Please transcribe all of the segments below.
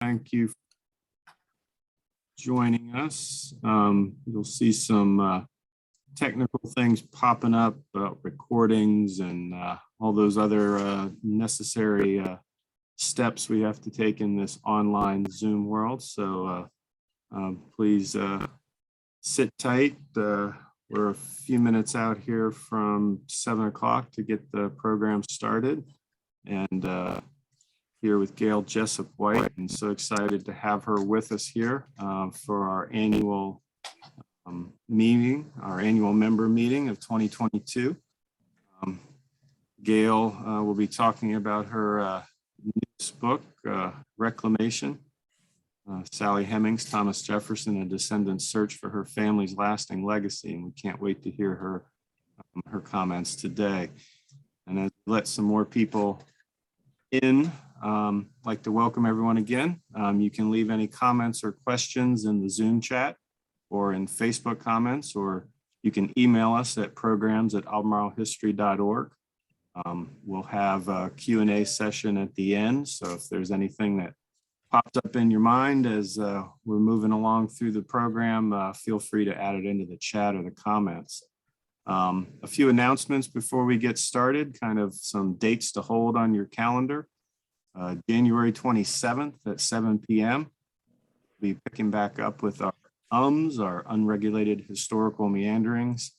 Thank you for joining us. You'll see some technical things popping up, recordings and all those other necessary steps we have to take in this online Zoom world. So please sit tight. We're a few minutes out here from 7 o'clock to get the program started. And here with Gayle Jessup White, and so excited to have her with us here for our annual meeting, our annual member meeting of 2022. Gayle will be talking about her newest book, Reclamation, Sally Hemings, Thomas Jefferson, a descendant's search for her family's lasting legacy. And we can't wait to hear her comments today. And as we let some more people in, I'd like to welcome everyone again. You can leave any comments or questions in the Zoom chat or in Facebook comments, or you can email us at programs@albemarlehistory.org. We'll have a Q&A session at the end. So if there's anything that pops up in your mind as we're moving along through the program, feel free to add it into the chat or the comments. A few announcements before we get started, kind of some dates to hold on your calendar. January 27th at 7 p.m. We'll be picking back up with our unregulated historical meanderings,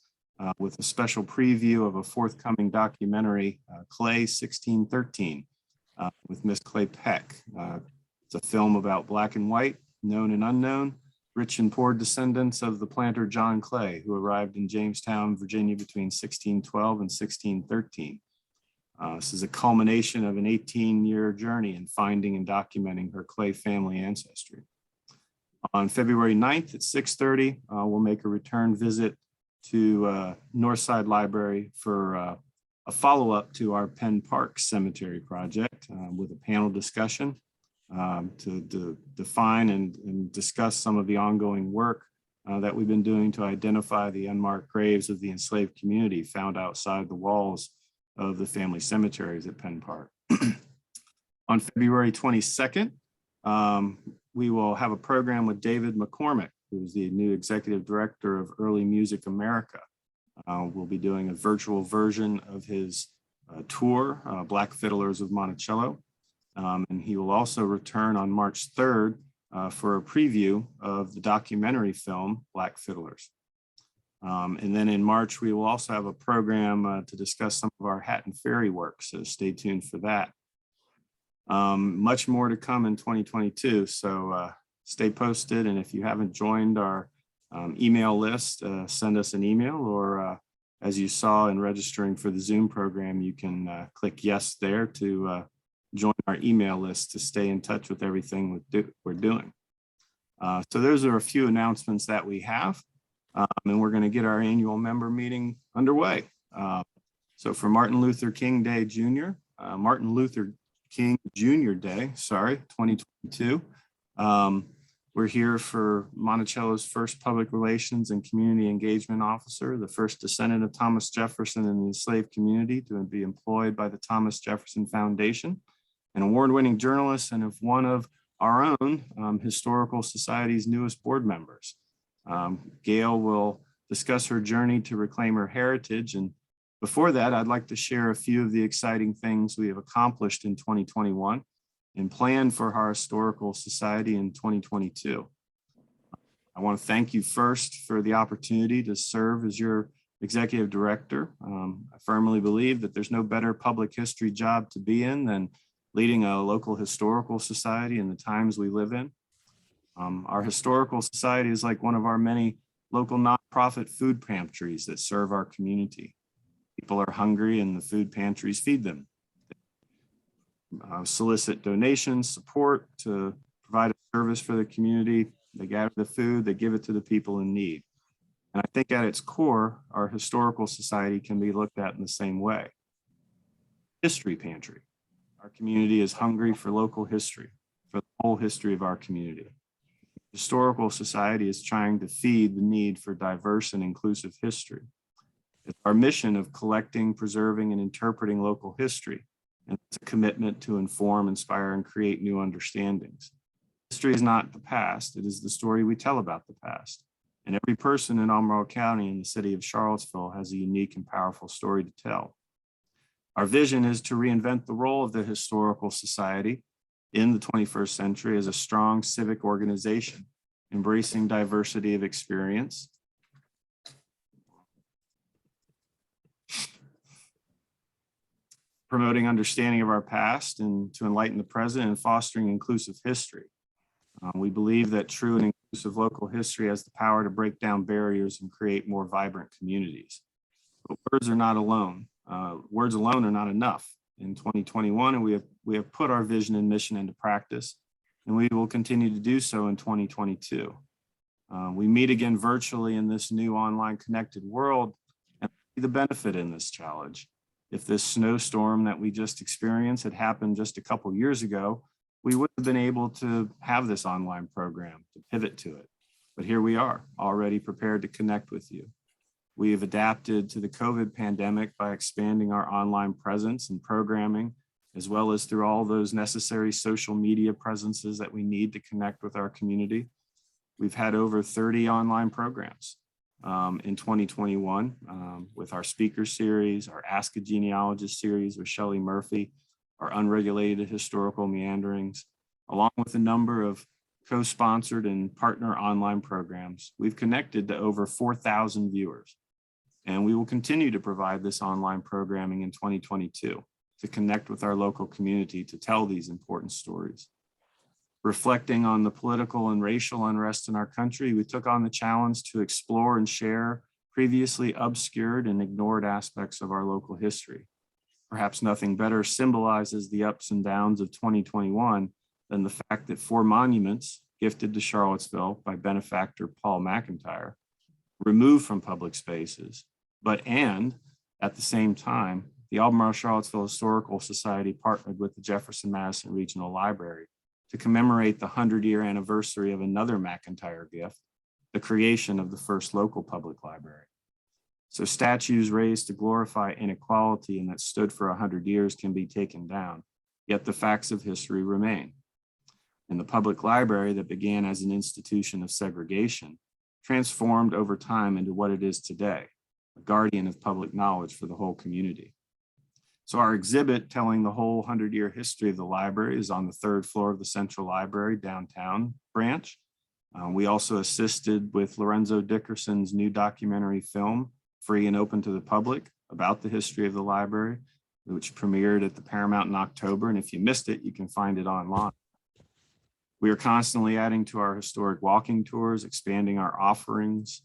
with a special preview of a forthcoming documentary, Clay 1613, with Miss Clay Peck. It's a film about Black and white, known and unknown, rich and poor descendants of the planter John Clay, who arrived in Jamestown, Virginia between 1612 and 1613. This is a culmination of an 18-year journey in finding and documenting her Clay family ancestry. On February 9th at 6:30, we'll make a return visit to Northside Library for a follow-up to our Penn Park Cemetery project with a panel discussion to define and discuss some of the ongoing work that we've been doing to identify the unmarked graves of the enslaved community found outside the walls of the family cemeteries at Penn Park. On February 22nd, we will have a program with David McCormick, who's the new executive director of Early Music America. We'll be doing a virtual version of his tour, Black Fiddlers of Monticello. And he will also return on March 3rd for a preview of the documentary film, Black Fiddlers. And then in March, we will also have a program to discuss some of our Hatton Ferry work, so stay tuned for that. Much more to come in 2022, so stay posted. And if you haven't joined our email list, send us an email, or as you saw in registering for the Zoom program, you can click yes there to join our email list to stay in touch with everything we're doing. So those are a few announcements that we have. And we're going to get our annual member meeting underway. So for Martin Luther King Day Jr., Martin Luther King Jr. Day, 2022. We're here for Monticello's first public relations and community engagement officer, the first descendant of Thomas Jefferson in the enslaved community to be employed by the Thomas Jefferson Foundation, an award-winning journalist and of one of our own Historical Society's newest board members. Gayle will discuss her journey to reclaim her heritage. And before that, I'd like to share a few of the exciting things we have accomplished in 2021 and plan for our Historical Society in 2022. I want to thank you first for the opportunity to serve as your executive director. I firmly believe that there's no better public history job to be in than leading a local historical society in the times we live in. Our historical society is like one of our many local nonprofit food pantries that serve our community. People are hungry and the food pantries feed them. Solicit donations, support to provide a service for the community. They gather the food, they give it to the people in need. And I think at its core, our historical society can be looked at in the same way. History pantry. Our community is hungry for local history, for the whole history of our community. Historical society is trying to feed the need for diverse and inclusive history. It's our mission of collecting, preserving, and interpreting local history, and it's a commitment to inform, inspire, and create new understandings. History is not the past, it is the story we tell about the past. And every person in Albemarle County and the city of Charlottesville has a unique and powerful story to tell. Our vision is to reinvent the role of the Historical Society in the 21st century as a strong civic organization, embracing diversity of experience, promoting understanding of our past and to enlighten the present, and fostering inclusive history. We believe that true and inclusive local history has the power to break down barriers and create more vibrant communities. But words are not alone. Words alone are not enough. In 2021, and we have put our vision and mission into practice, and we will continue to do so in 2022. We meet again virtually in this new online connected world, and see the benefit in this challenge. If this snowstorm that we just experienced had happened just a couple years ago, we would have been able to have this online program to pivot to it. But here we are, already prepared to connect with you. We have adapted to the COVID pandemic by expanding our online presence and programming, as well as through all those necessary social media presences that we need to connect with our community. We've had over 30 online programs in 2021 with our speaker series, our Ask a Genealogist series with Shelley Murphy, our unregulated historical meanderings, along with a number of co-sponsored and partner online programs. We've connected to over 4,000 viewers, and we will continue to provide this online programming in 2022 to connect with our local community to tell these important stories. Reflecting on the political and racial unrest in our country, we took on the challenge to explore and share previously obscured and ignored aspects of our local history. Perhaps nothing better symbolizes the ups and downs of 2021 than the fact that 4 monuments gifted to Charlottesville by benefactor Paul McIntyre, removed from public spaces, and at the same time, the Albemarle Charlottesville Historical Society partnered with the Jefferson Madison Regional Library to commemorate the 100-year anniversary of another McIntyre gift, the creation of the first local public library. So statues raised to glorify inequality and that stood for 100 years can be taken down, yet the facts of history remain. And the public library that began as an institution of segregation transformed over time into what it is today, a guardian of public knowledge for the whole community. So our exhibit telling the whole 100-year history of the library is on the 3rd floor of the Central Library downtown branch. We also assisted with Lorenzo Dickerson's new documentary film, free and open to the public, about the history of the library, which premiered at the Paramount in October. And if you missed it, you can find it online. We are constantly adding to our historic walking tours, expanding our offerings.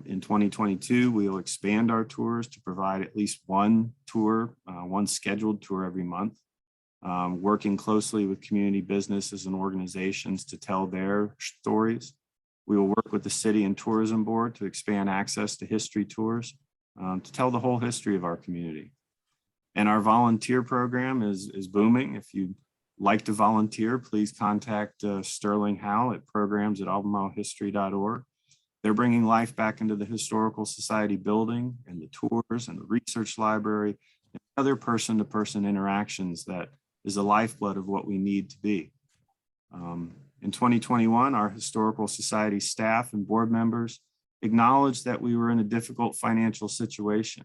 In 2022, we will expand our tours to provide at least one tour, one scheduled tour every month, working closely with community businesses and organizations to tell their stories. We will work with the City and Tourism Board to expand access to history tours to tell the whole history of our community. And our volunteer program is booming. If you'd like to volunteer, please contact Sterling Howell at programs@albemarlehistory.org. They're bringing life back into the Historical Society building and the tours and the research library and other person-to-person interactions that is the lifeblood of what we need to be. In 2021, our Historical Society staff and board members acknowledged that we were in a difficult financial situation,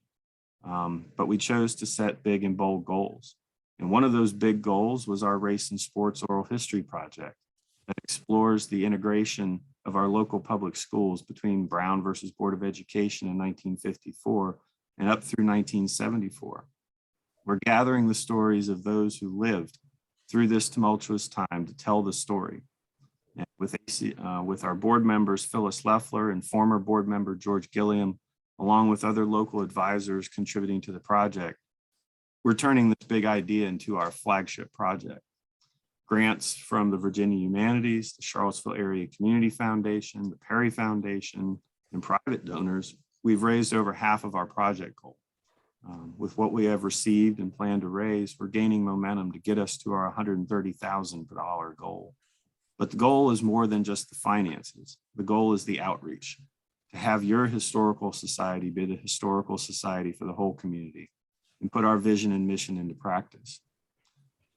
but we chose to set big and bold goals. And one of those big goals was our Race and Sports Oral History Project that explores the integration of our local public schools between Brown versus Board of Education in 1954 and up through 1974. We're gathering the stories of those who lived through this tumultuous time to tell the story. And with our board members, Phyllis Leffler and former board member George Gilliam, along with other local advisors contributing to the project, we're turning this big idea into our flagship project. Grants from the Virginia Humanities, the Charlottesville Area Community Foundation, the Perry Foundation, and private donors, we've raised over half of our project goal. With what we have received and plan to raise, we're gaining momentum to get us to our $130,000 goal. But the goal is more than just the finances. The goal is the outreach, to have your historical society be the historical society for the whole community and put our vision and mission into practice.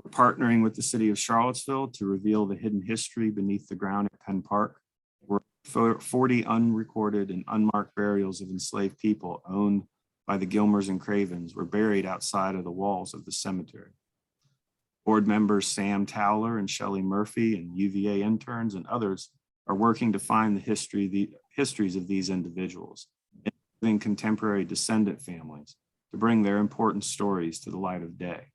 We're partnering with the city of Charlottesville to reveal the hidden history beneath the ground at Penn Park, where 40 unrecorded and unmarked burials of enslaved people owned by the Gilmers and Cravens were buried outside of the walls of the cemetery. Board members Sam Towler and Shelley Murphy and UVA interns and others are working to find the histories of these individuals, including contemporary descendant families, to bring their important stories to the light of day.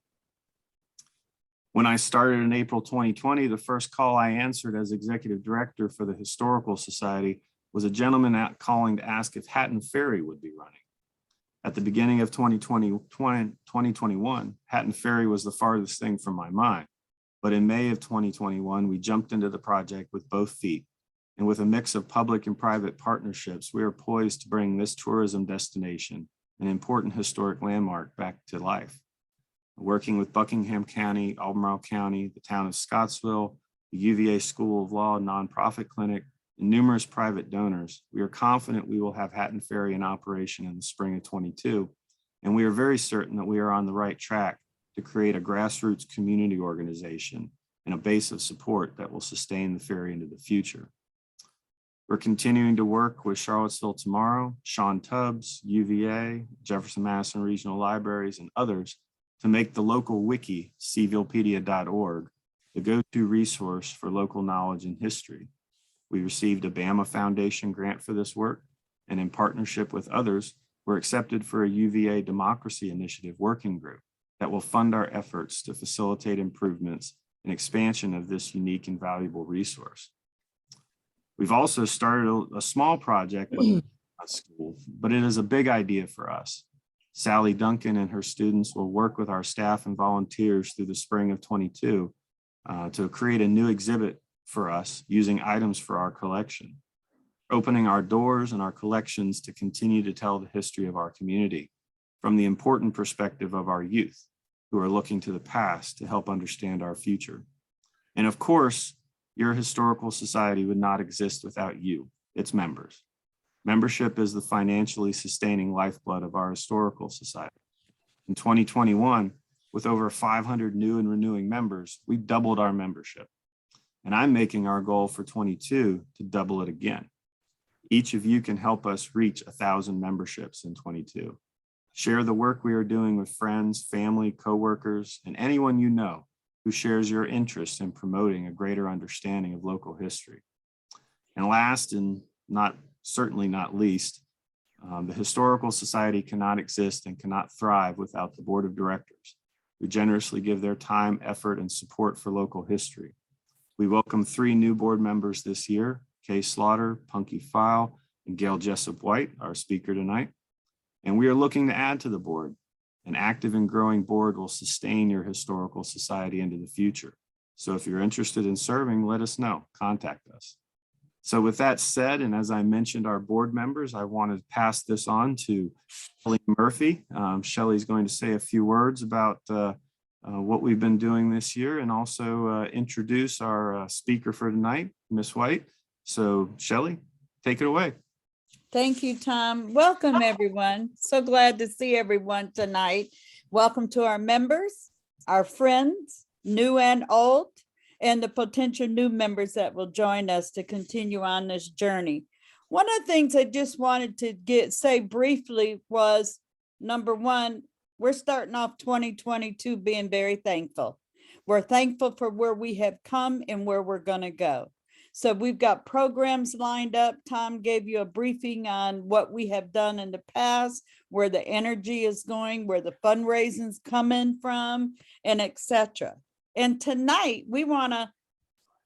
When I started in April 2020, the first call I answered as executive director for the Historical Society was a gentleman calling to ask if Hatton Ferry would be running. At the beginning of 2021, Hatton Ferry was the farthest thing from my mind. But in May of 2021, we jumped into the project with both feet. And with a mix of public and private partnerships, we are poised to bring this tourism destination, an important historic landmark, back to life. Working with Buckingham County, Albemarle County, the town of Scottsville, the UVA School of Law nonprofit clinic, and numerous private donors, we are confident we will have Hatton Ferry in operation in the spring of 22, and we are very certain that we are on the right track to create a grassroots community organization and a base of support that will sustain the ferry into the future. We're continuing to work with Charlottesville Tomorrow, Sean Tubbs, UVA, Jefferson Madison Regional Libraries, and others to make the local wiki, cvillepedia.org, the go-to resource for local knowledge and history. We received a Bama Foundation grant for this work, and in partnership with others, we're accepted for a UVA Democracy Initiative working group that will fund our efforts to facilitate improvements and expansion of this unique and valuable resource. We've also started a small project with a school, but it is a big idea for us. Sally Duncan and her students will work with our staff and volunteers through the spring of 22 to create a new exhibit for us using items for our collection, opening our doors and our collections to continue to tell the history of our community from the important perspective of our youth who are looking to the past to help understand our future. And of course, your historical society would not exist without you, its members. Membership is the financially sustaining lifeblood of our historical society. In 2021, with over 500 new and renewing members, we doubled our membership. And I'm making our goal for 22 to double it again. Each of you can help us reach 1,000 memberships in 22. Share the work we are doing with friends, family, coworkers, and anyone you know who shares your interest in promoting a greater understanding of local history. And last and certainly not least, the Historical Society cannot exist and cannot thrive without the board of directors, who generously give their time, effort, and support for local history. We welcome 3 new board members this year, Kay Slaughter, Punky File, and Gayle Jessup White, our speaker tonight. And we are looking to add to the board. An active and growing board will sustain your historical society into the future. So if you're interested in serving, let us know, contact us. So with that said, and as I mentioned, our board members, I want to pass this on to Shelley Murphy. Shelley's going to say a few words about what we've been doing this year and also introduce our speaker for tonight, Ms. White. So Shelley, take it away. Thank you, Tom. Welcome, everyone. So glad to see everyone tonight. Welcome to our members, our friends, new and old, and the potential new members that will join us to continue on this journey. One of the things I just wanted to say briefly was, number one, we're starting off 2022 being very thankful. We're thankful for where we have come and where we're going to go. So we've got programs lined up. Tom gave you a briefing on what we have done in the past, where the energy is going, where the fundraising's coming from, and etc. And tonight we want to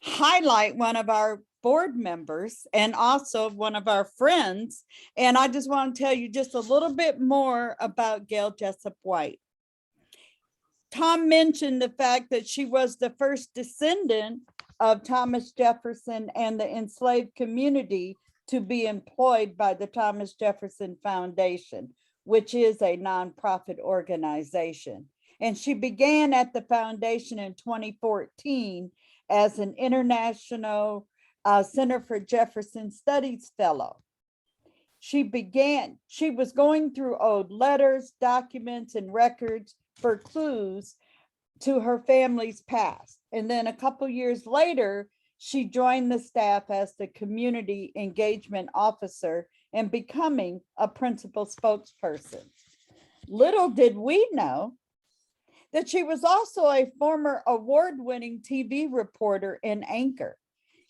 highlight one of our board members and also one of our friends. And I just want to tell you just a little bit more about Gayle Jessup White. Tom mentioned the fact that she was the first descendant of Thomas Jefferson and the enslaved community to be employed by the Thomas Jefferson Foundation, which is a nonprofit organization. And she began at the foundation in 2014 as an International Center for Jefferson Studies Fellow. She was going through old letters, documents, and records for clues to her family's past. And then a couple years later, she joined the staff as the community engagement officer and becoming a principal spokesperson. Little did we know that she was also a former award-winning TV reporter and anchor.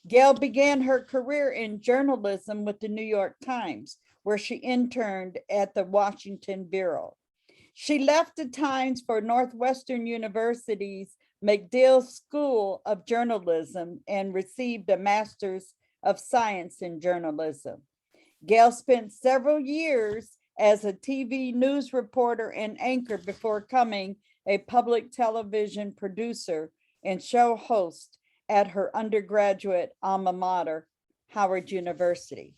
Gayle began her career in journalism with the New York Times, where she interned at the Washington Bureau. She left the Times for Northwestern University's MacDill School of Journalism and received a Master's of Science in Journalism. Gayle spent several years as a TV news reporter and anchor before becoming a public television producer and show host at her undergraduate alma mater, Howard University.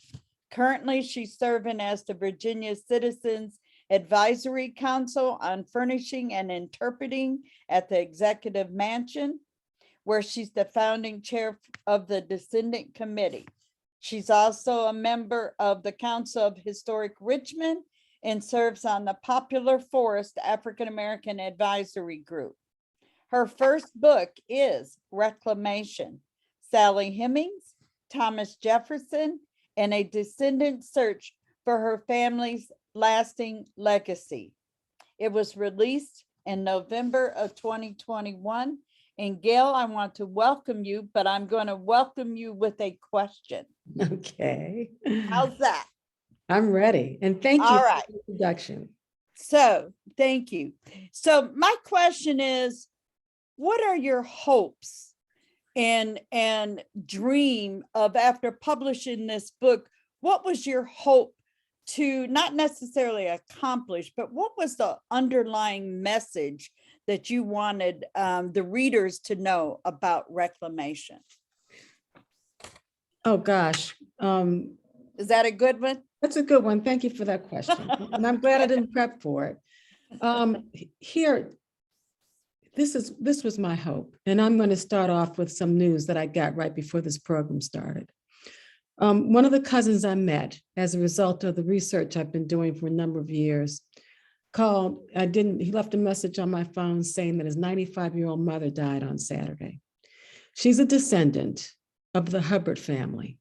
Currently, she's serving as the Virginia Citizens Advisory Council on Furnishing and Interpreting at the Executive Mansion, where she's the founding chair of the Descendant Committee. She's also a member of the Council of Historic Richmond and serves on the Popular Forest African American Advisory Group. Her first book is Reclamation, Sally Hemings, Thomas Jefferson, and a Descendant Search for Her Family's Lasting Legacy. It was released in November of 2021. And Gayle, I want to welcome you, but I'm going to welcome you with a question. Okay. How's that? I'm ready. And thank you All for right. the introduction. So thank you. So my question is, what are your hopes and dream of after publishing this book? What was your hope to not necessarily accomplish, but what was the underlying message that you wanted the readers to know about reclamation? Oh, gosh. Is that a good one? That's a good one. Thank you for that question. And I'm glad I didn't prep for it. This was my hope. And I'm going to start off with some news that I got right before this program started. One of the cousins I met as a result of the research I've been doing for a number of years called, he left a message on my phone saying that his 95-year-old mother died on Saturday. She's a descendant of the Hubbard family.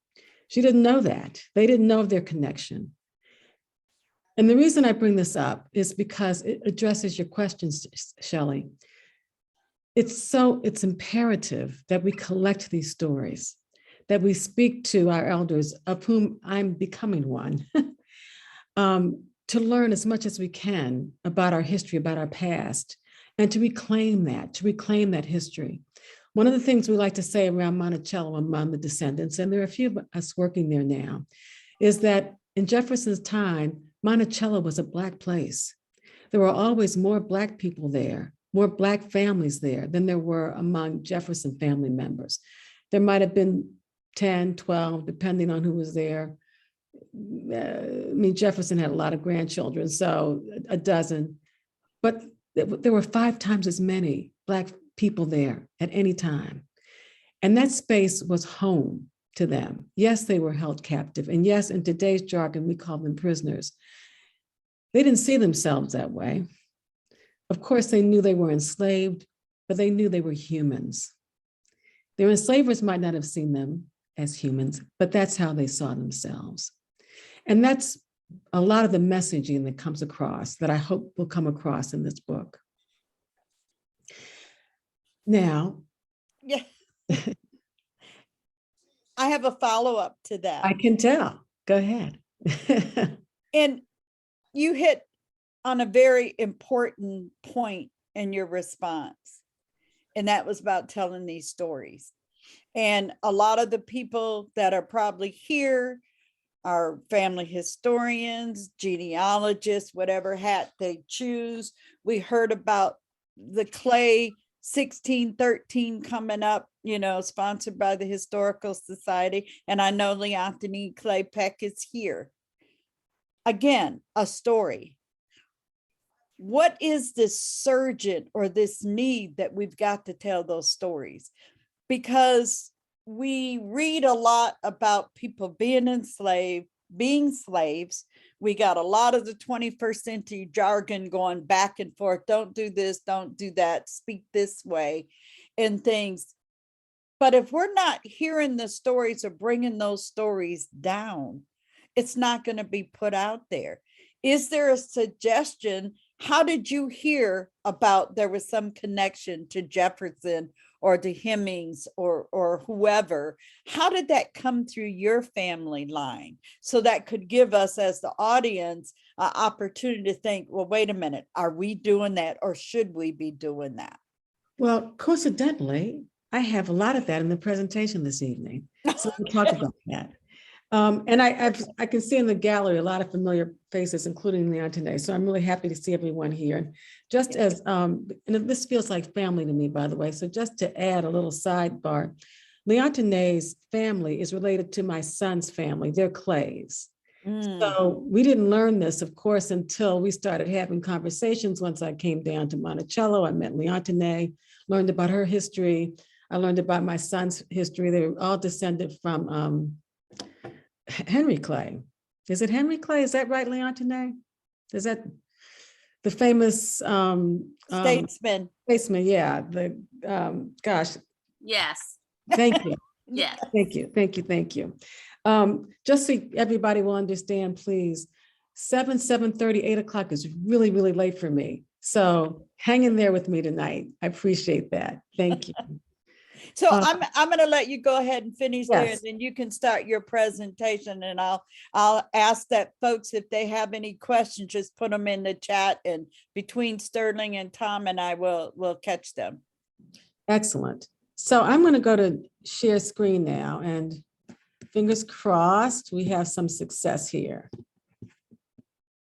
She didn't know that. They didn't know of their connection. And the reason I bring this up is because it addresses your questions, Shelley. It's imperative that we collect these stories, that we speak to our elders, of whom I'm becoming one, to learn as much as we can about our history, about our past, and to reclaim that history. One of the things we like to say around Monticello among the descendants, and there are a few of us working there now, is that in Jefferson's time, Monticello was a Black place. There were always more Black people there, more Black families there than there were among Jefferson family members. There might have been 10, 12, depending on who was there. Jefferson had a lot of grandchildren, so a dozen, but there were 5 times as many Black people there at any time. And that space was home to them. Yes, they were held captive. And yes, in today's jargon, we call them prisoners. They didn't see themselves that way. Of course, they knew they were enslaved, but they knew they were humans. Their enslavers might not have seen them as humans, but that's how they saw themselves. And that's a lot of the messaging that comes across, that I hope will come across in this book. Now, Yeah. I have a follow-up to that. I can tell. Go ahead. And you hit on a very important point in your response, and that was about telling these stories. And a lot of the people that are probably here are family historians, genealogists, whatever hat they choose. We heard about the Clay 1613 coming up, sponsored by the Historical Society. And I know Leontine Clay Peck is here. Again, a story. What is this surgent or this need that we've got to tell those stories? Because we read a lot about people being enslaved, being slaves. We got a lot of the 21st century jargon going back and forth. Don't do this, don't do that, speak this way and things. But if we're not hearing the stories or bringing those stories down, it's not going to be put out there. Is there a suggestion? How did you hear about there was some connection to Jefferson or to Hemings or whoever? How did that come through your family line? So that could give us as the audience an opportunity to think, well, wait a minute, are we doing that or should we be doing that? Well, coincidentally, I have a lot of that in the presentation this evening. So we'll talk about that. And I can see in the gallery a lot of familiar faces, including Leontine. So I'm really happy to see everyone here. And just as, and this feels like family to me, by the way. So just to add a little sidebar, Leontine's family is related to my son's family. They're Clays. So we didn't learn this, of course, until we started having conversations. Once I came down to Monticello, I met Leontine, learned about her history. I learned about my son's history. They were all descended from Henry Clay. Is it Henry Clay? Is that right, Leontine? Is that the famous Statesman? Statesman, yeah. The gosh. Yes. Thank you. Yes. Thank you. Thank you. Thank you. Just so everybody will understand, please, 7:30, 8 o'clock is really, really late for me. So hang in there with me tonight. I appreciate that. Thank you. So I'm going to let you go ahead and finish there, and Yes. then you can start your presentation. And I'll ask that folks, if they have any questions, just put them in the chat, and between Sterling and Tom and I will catch them. Excellent. So I'm going to go to share screen now, and fingers crossed we have some success here.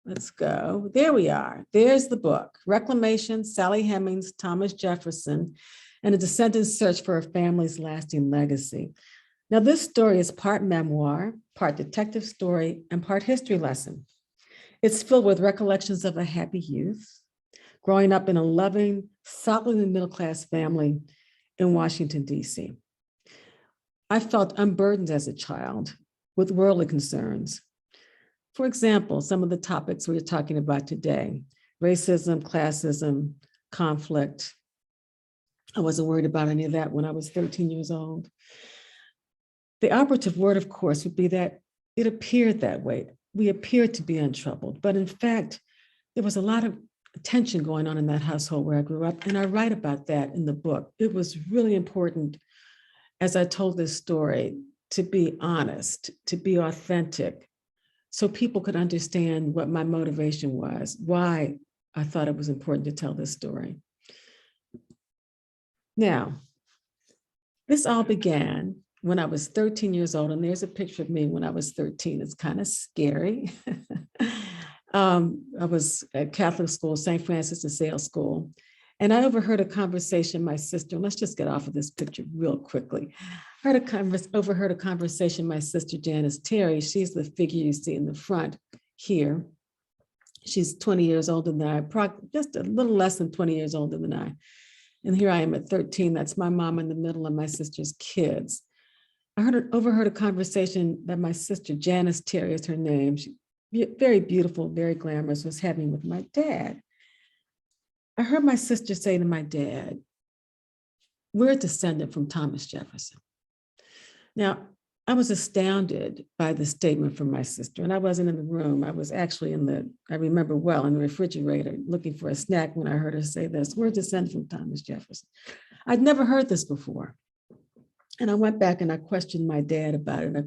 Let's go. There we are. There's the book, Reclamation, Sally Hemings, Thomas Jefferson, and a descendant's search for a family's lasting legacy. Now, this story is part memoir, part detective story, and part history lesson. It's filled with recollections of a happy youth, growing up in a loving, solidly middle-class family in Washington, D.C. I felt unburdened as a child with worldly concerns. For example, some of the topics we're talking about today: racism, classism, conflict. I wasn't worried about any of that when I was 13 years old. The operative word, of course, would be that it appeared that way. We appeared to be untroubled, but in fact, there was a lot of tension going on in that household where I grew up, and I write about that in the book. It was really important, as I told this story, to be honest, to be authentic, so people could understand what my motivation was, why I thought it was important to tell this story. Now, this all began when I was 13 years old, and there's a picture of me when I was 13. It's kind of scary. I was at Catholic school, St. Francis de Sales School, and I overheard a conversation my sister, let's just get off of this picture real quickly. Overheard a conversation my sister Janice Terry, she's the figure you see in the front here. She's 20 years older than I, just a little less than 20 years older than I. And here I am at 13, that's my mom in the middle and my sister's kids. I overheard a conversation that my sister, Janice Terry is her name, she, very beautiful, very glamorous, was having with my dad. I heard my sister say to my dad, "We're a descendant from Thomas Jefferson." Now, I was astounded by the statement from my sister, and I wasn't in the room. I was actually I remember well, in the refrigerator looking for a snack when I heard her say this, "We're descended from Thomas Jefferson." I'd never heard this before. And I went back and I questioned my dad about it. I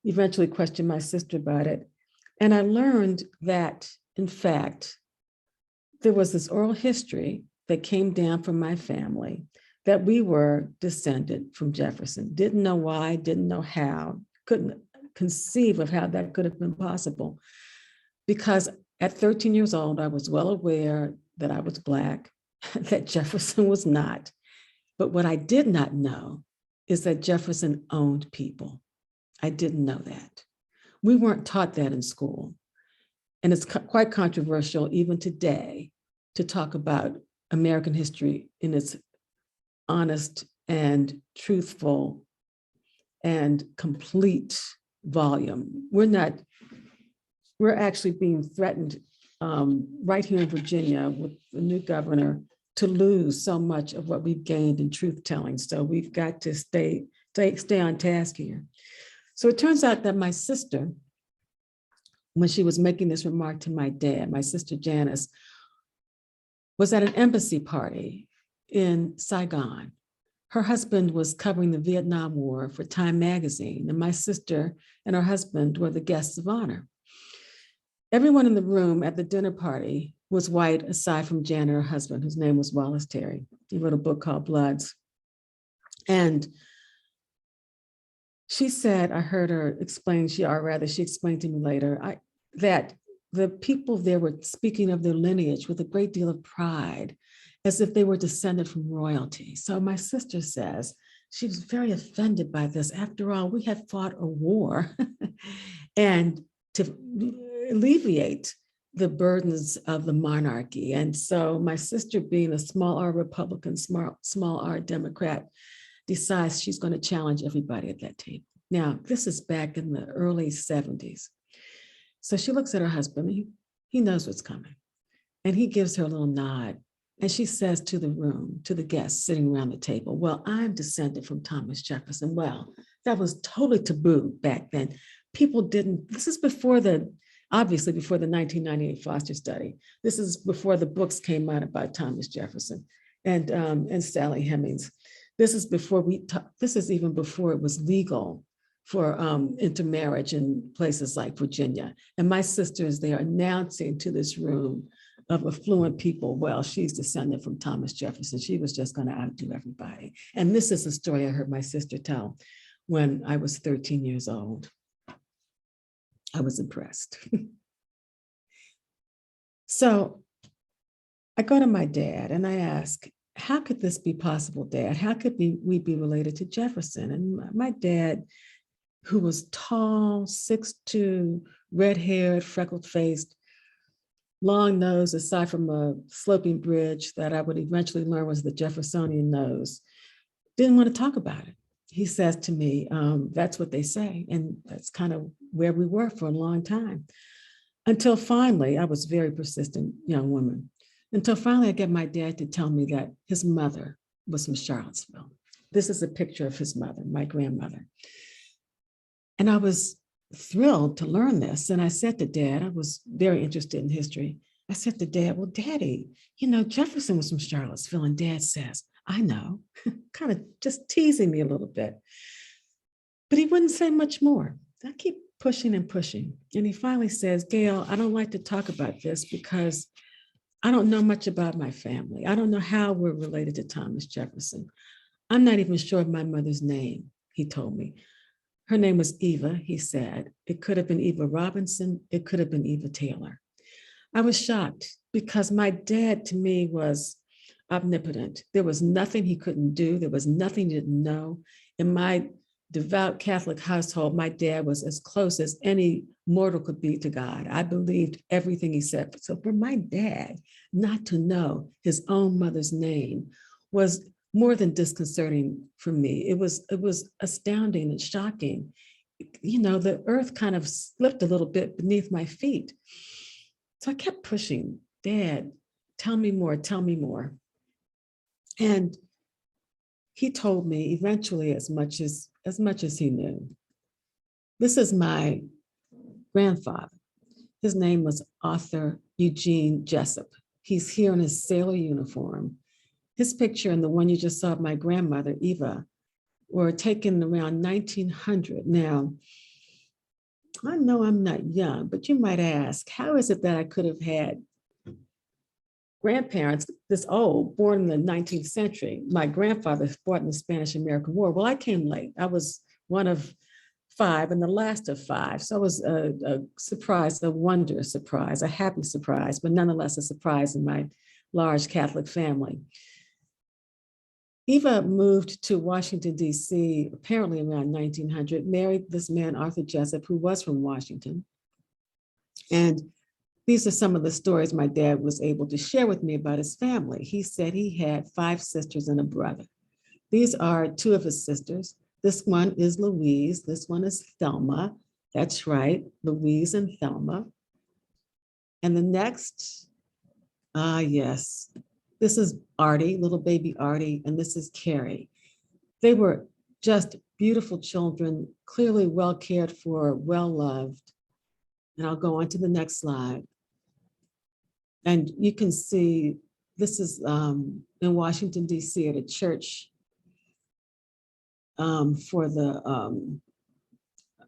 eventually questioned my sister about it. And I learned that, in fact, there was this oral history that came down from my family that we were descended from Jefferson. Didn't know why, didn't know how, couldn't conceive of how that could have been possible. Because at 13 years old, I was well aware that I was Black, that Jefferson was not. But what I did not know is that Jefferson owned people. I didn't know that. We weren't taught that in school. And it's quite controversial even today to talk about American history in its honest and truthful and complete volume. We're not we're actually being threatened right here in Virginia with the new governor to lose so much of what we've gained in truth telling. So we've got to stay on task here. So it turns out that my sister, when she was making this remark to my dad, my sister Janice, was at an embassy party in Saigon. Her husband was covering the Vietnam War for Time magazine, and my sister and her husband were the guests of honor. Everyone in the room at the dinner party was white, aside from Janet, her husband, whose name was Wallace Terry. He wrote a book called Bloods. And she said, I heard her explain, she explained to me later, that the people there were speaking of their lineage with a great deal of pride, as if they were descended from royalty. So my sister says she was very offended by this. After all, we had fought a war and to alleviate the burdens of the monarchy. And so my sister, being a small R Republican, small R Democrat, decides she's going to challenge everybody at that table. Now, this is back in the early 70s. So she looks at her husband, he knows what's coming. And he gives her a little nod. And she says to the room, to the guests sitting around the table, well, I'm descended from Thomas Jefferson. Well, that was totally taboo back then. People didn't, this is obviously before the 1998 Foster study. This is before the books came out about Thomas Jefferson and Sally Hemings. This is even before it was legal for intermarriage in places like Virginia. And my sister is there announcing to this room of affluent people, well, she's descended from Thomas Jefferson. She was just going to outdo everybody. And this is a story I heard my sister tell when I was 13 years old. I was impressed. So I go to my dad and I ask, how could this be possible, Dad? How could we be related to Jefferson? And my dad, who was tall, 6'2", red-haired, freckled-faced, long nose, aside from a sloping bridge that I would eventually learn was the Jeffersonian nose, didn't want to talk about it. He says to me, that's what they say. And that's kind of where we were for a long time. Until finally, I was a very persistent young woman. Until finally I get my dad to tell me that his mother was from Charlottesville. This is a picture of his mother, my grandmother. And I was thrilled to learn this. And I said to Dad, I was very interested in history. I said to Dad, well, Daddy, Jefferson was from Charlottesville. And Dad says, I know, kind of just teasing me a little bit. But he wouldn't say much more. I keep pushing and pushing. And he finally says, Gayle, I don't like to talk about this because I don't know much about my family. I don't know how we're related to Thomas Jefferson. I'm not even sure of my mother's name, he told me. Her name was Eva, he said. It could have been Eva Robinson. It could have been Eva Taylor. I was shocked because my dad to me was omnipotent. There was nothing he couldn't do. There was nothing he didn't know. In my devout Catholic household, my dad was as close as any mortal could be to God. I believed everything he said. So for my dad not to know his own mother's name was more than disconcerting for me. It was astounding and shocking. The earth kind of slipped a little bit beneath my feet. So I kept pushing, Dad, tell me more, tell me more. And he told me eventually as much as he knew. This is my grandfather. His name was author Eugene Jessup. He's here in his sailor uniform. His picture and the one you just saw of my grandmother, Eva, were taken around 1900. Now, I know I'm not young, but you might ask, how is it that I could have had grandparents this old, born in the 19th century? My grandfather fought in the Spanish-American War. Well, I came late. I was one of 5 and the last of 5. So it was a surprise, a wondrous surprise, a happy surprise, but nonetheless a surprise in my large Catholic family. Eva moved to Washington, D.C., apparently around 1900, married this man, Artie Jessup, who was from Washington. And these are some of the stories my dad was able to share with me about his family. He said he had 5 sisters and a brother. These are 2 of his sisters. This one is Louise. This one is Thelma. That's right, Louise and Thelma. And the next, yes, this is Artie, little baby Artie, and this is Carrie. They were just beautiful children, clearly well cared for, well loved. And I'll go on to the next slide. And you can see this is in Washington, D.C. at a church for the,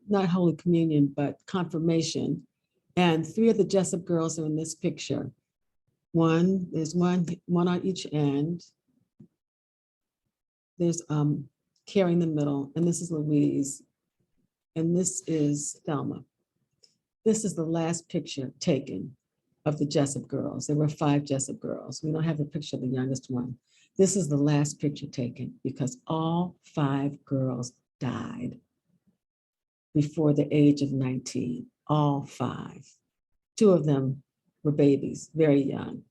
not Holy Communion, but confirmation. And 3 of the Jessup girls are in this picture. There's one on each end. There's Carrie in the middle, and this is Louise, and this is Thelma. This is the last picture taken of the Jessup girls. There were 5 Jessup girls. We don't have a picture of the youngest one. This is the last picture taken because all 5 girls died before the age of 19, all 5. 2 of them were babies, very young.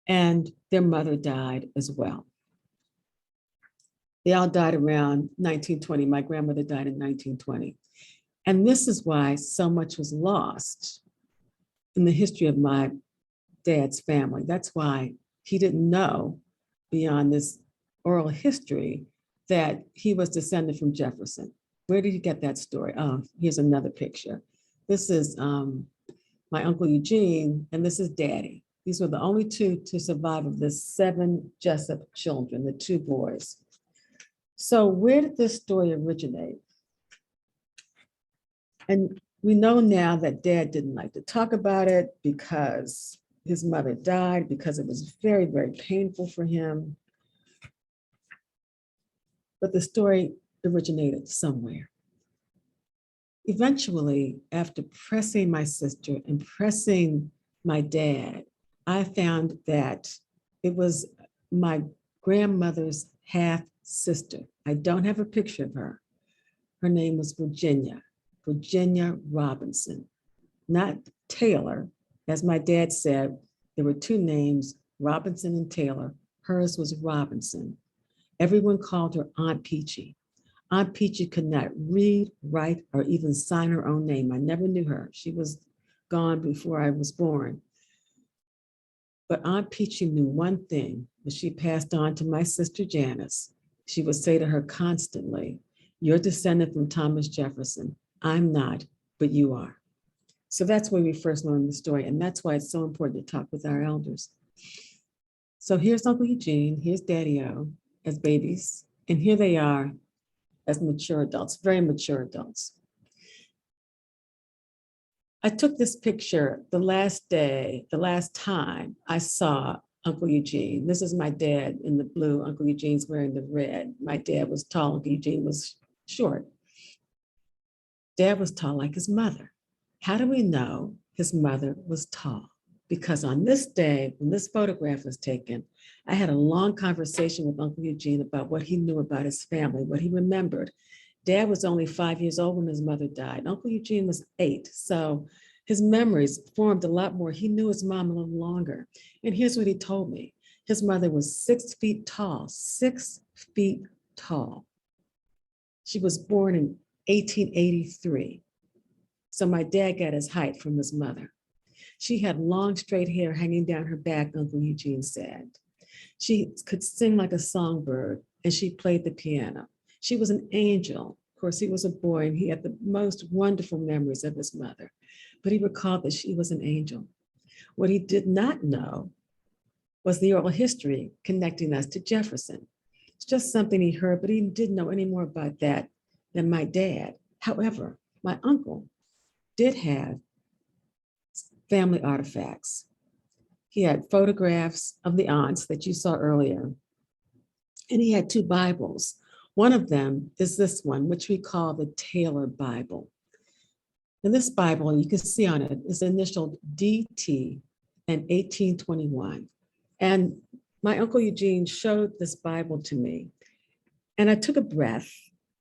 And their mother died as well. They all died around 1920. My grandmother died in 1920. And this is why so much was lost in the history of my dad's family. That's why he didn't know beyond this oral history that he was descended from Jefferson. Where did you get that story? Oh, here's another picture. This is my Uncle Eugene, and this is Daddy. These were the only 2 to survive of the 7 Jessup children, the 2 boys. So where did this story originate? And we know now that Dad didn't like to talk about it because his mother died, because it was very, very painful for him. But the story originated somewhere. Eventually, after pressing my sister and pressing my dad, I found that it was my grandmother's half sister. I don't have a picture of her. Her name was Virginia Robinson, not Taylor. As my dad said, there were 2 names, Robinson and Taylor. Hers was Robinson. Everyone called her Aunt Peachy. Aunt Peachy could not read, write, or even sign her own name. I never knew her. She was gone before I was born. But Aunt Peachy knew one thing that she passed on to my sister Janice. She would say to her constantly, "You're descended from Thomas Jefferson. I'm not, but you are." So that's where we first learned the story. And that's why it's so important to talk with our elders. So here's Uncle Eugene, here's Daddy-O as babies. And here they are as mature adults, very mature adults. I took this picture the last day, the last time I saw Uncle Eugene. This is my dad in the blue. Uncle Eugene's wearing the red. My dad was tall, Uncle Eugene was short. Dad was tall like his mother. How do we know his mother was tall? Because on this day, when this photograph was taken, I had a long conversation with Uncle Eugene about what he knew about his family, what he remembered. Dad was only 5 years old when his mother died. Uncle Eugene was 8. So his memories formed a lot more. He knew his mom a little longer. And here's what he told me. His mother was 6 feet tall, 6 feet tall. She was born in 1883. So my dad got his height from his mother. She had long straight hair hanging down her back, Uncle Eugene said. She could sing like a songbird and she played the piano. She was an angel. Of course, he was a boy and he had the most wonderful memories of his mother, but he recalled that she was an angel. What he did not know was the oral history connecting us to Jefferson. It's just something he heard, but he didn't know any more about that than my dad. However, my uncle did have family artifacts. He had photographs of the aunts that you saw earlier, and he had 2 Bibles. One of them is this one, which we call the Taylor Bible. And this Bible, you can see on it, is initialed DT and 1821. And my Uncle Eugene showed this Bible to me, and I took a breath.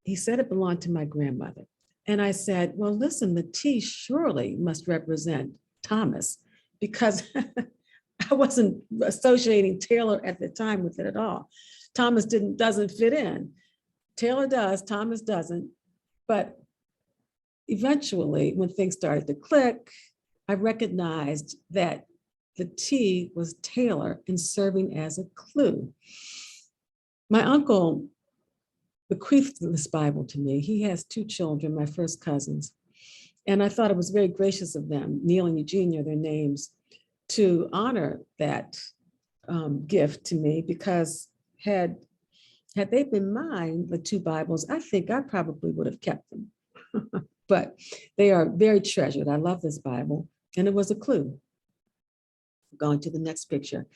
He said it belonged to my grandmother. And I said, well, listen, the T surely must represent Thomas, because I wasn't associating Taylor at the time with it at all. Thomas doesn't fit in. Taylor does, Thomas doesn't. But eventually, when things started to click, I recognized that the T was Taylor in serving as a clue. My uncle bequeathed this Bible to me. He has 2 children, my first cousins. And I thought it was very gracious of them, Neil and Eugene are their names, to honor that gift to me, because had they been mine, the 2 Bibles, I think I probably would have kept them. But they are very treasured. I love this Bible, and it was a clue. Going to the next picture.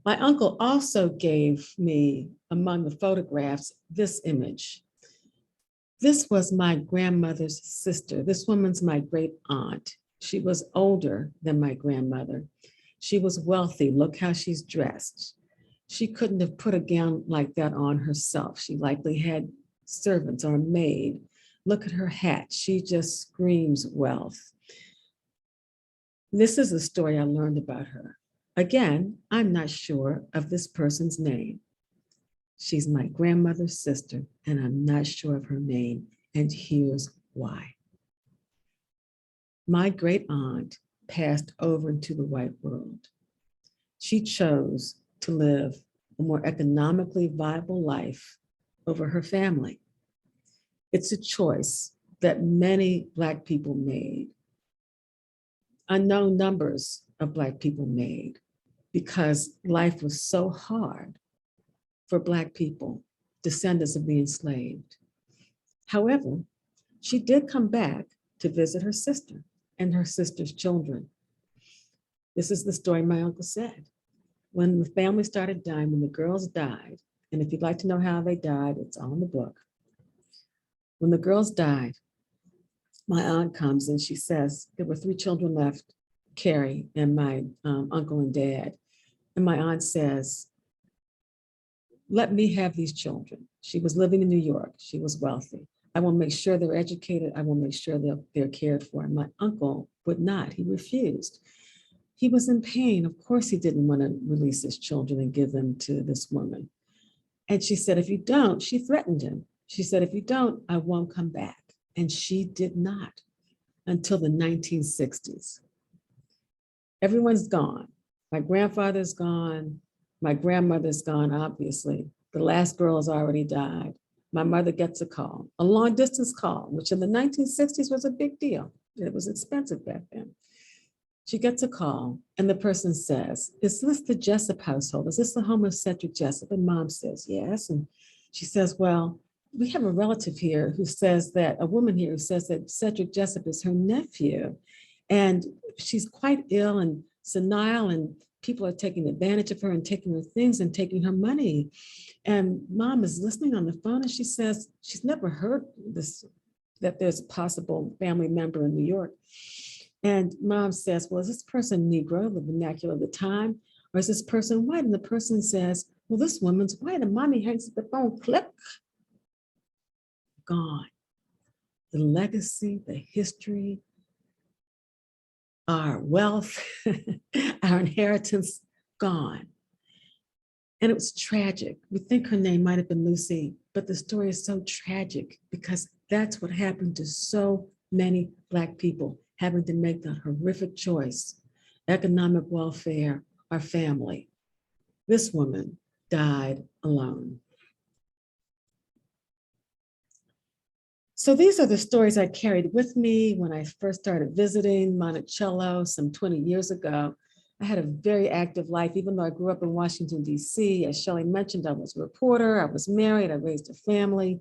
My uncle also gave me, among the photographs, this image. This was my grandmother's sister. This woman's my great aunt. She was older than my grandmother. She was wealthy. Look how she's dressed. She couldn't have put a gown like that on herself. She likely had servants or a maid. Look at her hat. She just screams wealth. This is the story I learned about her. Again, I'm not sure of this person's name. She's my grandmother's sister, and I'm not sure of her name, and here's why. My great aunt passed over into the white world. She chose to live a more economically viable life over her family. It's a choice that many Black people made. Unknown numbers of Black people made, because life was so hard for Black people, descendants of the enslaved. However, she did come back to visit her sister and her sister's children. This is the story my uncle said. When the family started dying, when the girls died, and if you'd like to know how they died, it's on the book. When the girls died, my aunt comes and she says, there were 3 children left, Carrie and my uncle and dad. And my aunt says, let me have these children. She was living in New York. She was wealthy. I will make sure they're educated. I will make sure they're cared for. And my uncle would not. He refused. He was in pain. Of course, he didn't want to release his children and give them to this woman. And she said, if you don't, she threatened him. She said, if you don't, I won't come back. And she did not until the 1960s. Everyone's gone. My grandfather's gone. My grandmother's gone, obviously. The last girl has already died. My mother gets a call, a long distance call, which in the 1960s was a big deal. It was expensive back then. She gets a call and the person says, is this the Jessup household? Is this the home of Cedric Jessup? And mom says, yes. And she says, well, we have a relative here who says that, a woman here who says that Cedric Jessup is her nephew. And she's quite ill and senile, and people are taking advantage of her and taking her things and taking her money. And mom is listening on the phone and she says, she's never heard this, that there's a possible family member in New York. And mom says, well, is this person Negro, the vernacular of the time, or is this person white? And the person says, well, this woman's white. And mommy hangs up the phone, click, gone. The legacy, the history, our wealth, our inheritance, gone. And it was tragic. We think her name might have been Lucy, but the story is so tragic because that's what happened to so many Black people, having to make that horrific choice, economic welfare or family. This woman died alone. So these are the stories I carried with me when I first started visiting Monticello some 20 years ago. I had a very active life, even though I grew up in Washington, D.C. As Shelley mentioned, I was a reporter, I was married, I raised a family.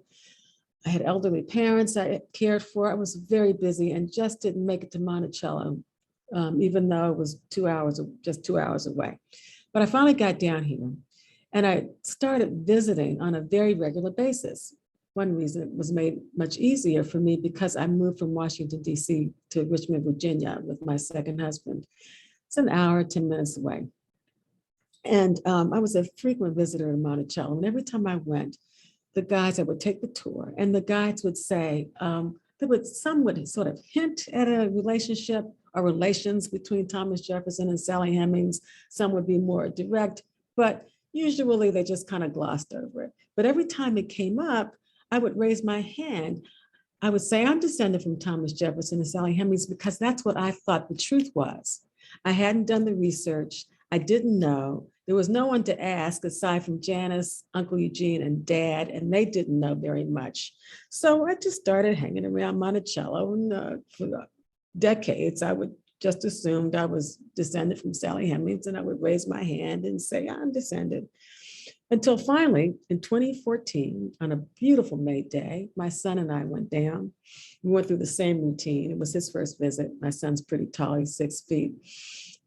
I had elderly parents I cared for. I was very busy and just didn't make it to Monticello, even though it was just 2 hours away. But I finally got down here and I started visiting on a very regular basis. One reason it was made much easier for me because I moved from Washington, D.C. to Richmond, Virginia with my second husband. It's an hour, 10 minutes away. And I was a frequent visitor in Monticello. And every time I went, the guides, I would take the tour and the guides would say, some would sort of hint at a relationship or relations between Thomas Jefferson and Sally Hemings. Some would be more direct, but usually they just kind of glossed over it. But every time it came up, I would raise my hand. I would say I'm descended from Thomas Jefferson and Sally Hemings because that's what I thought the truth was. I hadn't done the research. I didn't know. There was no one to ask aside from Janice, Uncle Eugene, and Dad, and they didn't know very much. So I just started hanging around Monticello, and for decades, I would just assumed I was descended from Sally Hemings, and I would raise my hand and say, I'm descended. Until finally, in 2014, on a beautiful May day, my son and I went down. We went through the same routine. It was his first visit. My son's pretty tall, he's 6 feet.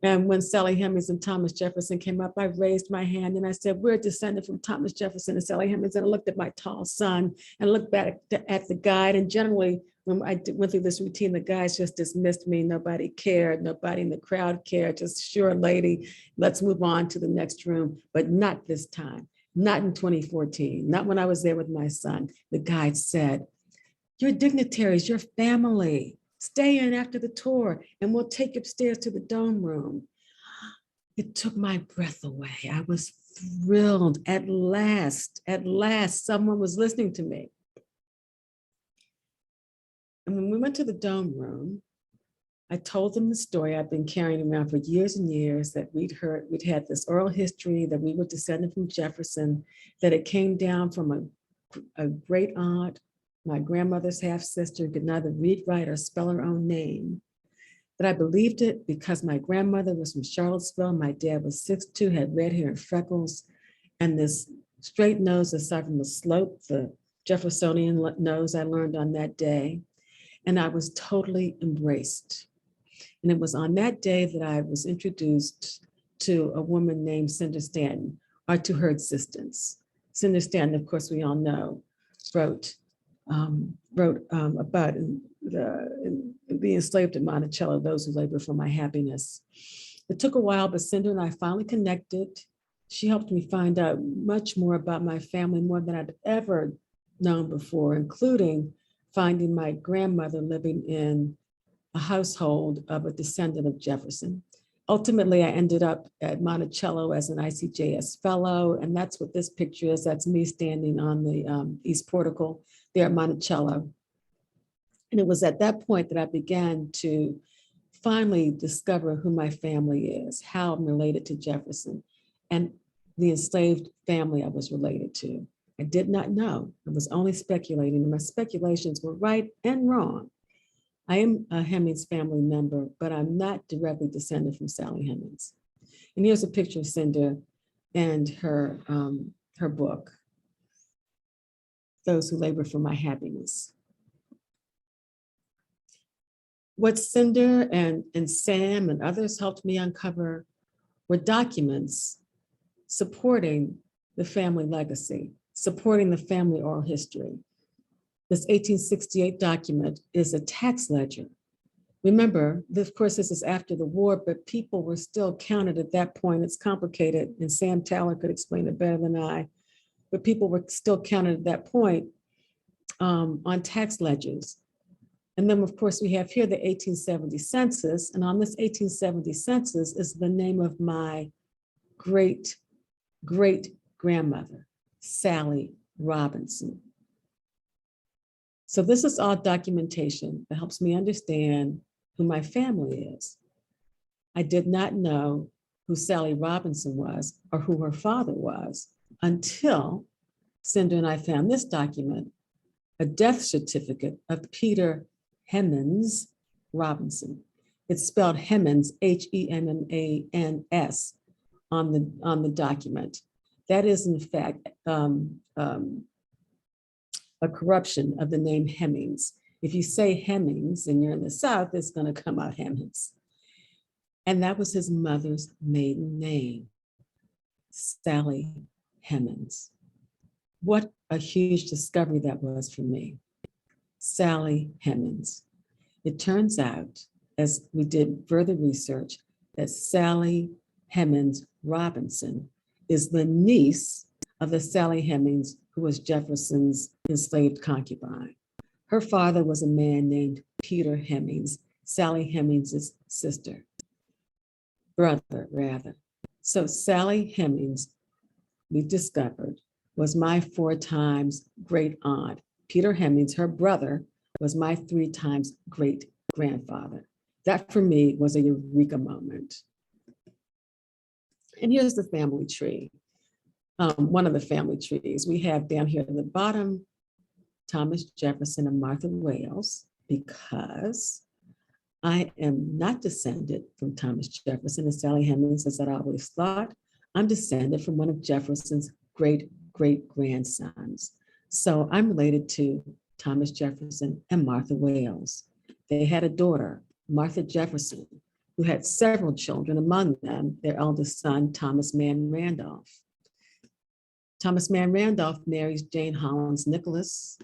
And when Sally Hemings and Thomas Jefferson came up, I raised my hand and I said, we're descended from Thomas Jefferson and Sally Hemings. And I looked at my tall son and looked back at the guide. And generally, when I went through this routine, the guys just dismissed me. Nobody cared. Nobody in the crowd cared. Just, sure, lady, let's move on to the next room. But not this time. Not in 2014. Not when I was there with my son. The guide said, you're dignitaries, your family. Stay in after the tour and we'll take you upstairs to the dome room. It took my breath away. I was thrilled. At last, someone was listening to me. And when we went to the dome room, I told them the story I've been carrying around for years and years, that we'd had this oral history, that we were descended from Jefferson, that it came down from a great aunt, my grandmother's half sister, could neither read, write, or spell her own name. That I believed it because my grandmother was from Charlottesville. My dad was 6'2", had red hair and freckles, and this straight nose aside from the slope, the Jeffersonian nose I learned on that day. And I was totally embraced. And it was on that day that I was introduced to a woman named Cinder Stanton, or to her existence. Cinder Stanton, of course, we all know, wrote about the enslaved at Monticello, those who labor for my happiness. It took a while, but Cinder and I finally connected. She helped me find out much more about my family, more than I'd ever known before, including finding my grandmother living in a household of a descendant of Jefferson. Ultimately, I ended up at Monticello as an ACHS fellow, and that's what this picture is. That's me standing on the East Portico there at Monticello. And it was at that point that I began to finally discover who my family is, how I'm related to Jefferson, and the enslaved family I was related to. I did not know. I was only speculating, and my speculations were right and wrong. I am a Hemings family member, but I'm not directly descended from Sally Hemings. And here's a picture of Cinder and her book, Those Who Labor for My Happiness. What Cinder and Sam and others helped me uncover were documents supporting the family legacy, supporting the family oral history. This 1868 document is a tax ledger. Remember, of course, this is after the war, but people were still counted at that point. It's complicated, and Sam Taylor could explain it better than I, but people were still counted at that point on tax ledgers. And then, of course, we have here the 1870 census, and on this 1870 census is the name of my great-great-grandmother, Sally Robinson. So this is all documentation that helps me understand who my family is. I did not know who Sally Robinson was or who her father was until Cinder and I found this document, a death certificate of Peter Hemings Robinson. It's spelled Hemings, Hemans, on the document. That is, in fact, a corruption of the name Hemings. If you say Hemings and you're in the South, it's going to come out Hemings. And that was his mother's maiden name, Sally Hemings. What a huge discovery that was for me. Sally Hemings. It turns out, as we did further research, that Sally Hemings Robinson is the niece of the Sally Hemings who was Jefferson's enslaved concubine. Her father was a man named Peter Hemings, Sally Hemings' brother rather. So Sally Hemings, we discovered, was my 4 times great aunt. Peter Hemings, her brother, was my 3 times great grandfather. That for me was a eureka moment. And here's the family tree. One of the family trees we have down here at the bottom, Thomas Jefferson and Martha Wales, because I am not descended from Thomas Jefferson and Sally Hemings, as I always thought. I'm descended from one of Jefferson's great-great-grandsons. So I'm related to Thomas Jefferson and Martha Wales. They had a daughter, Martha Jefferson, who had several children, among them their eldest son, Thomas Mann Randolph. Thomas Mann Randolph marries Jane Hollins Nicholas.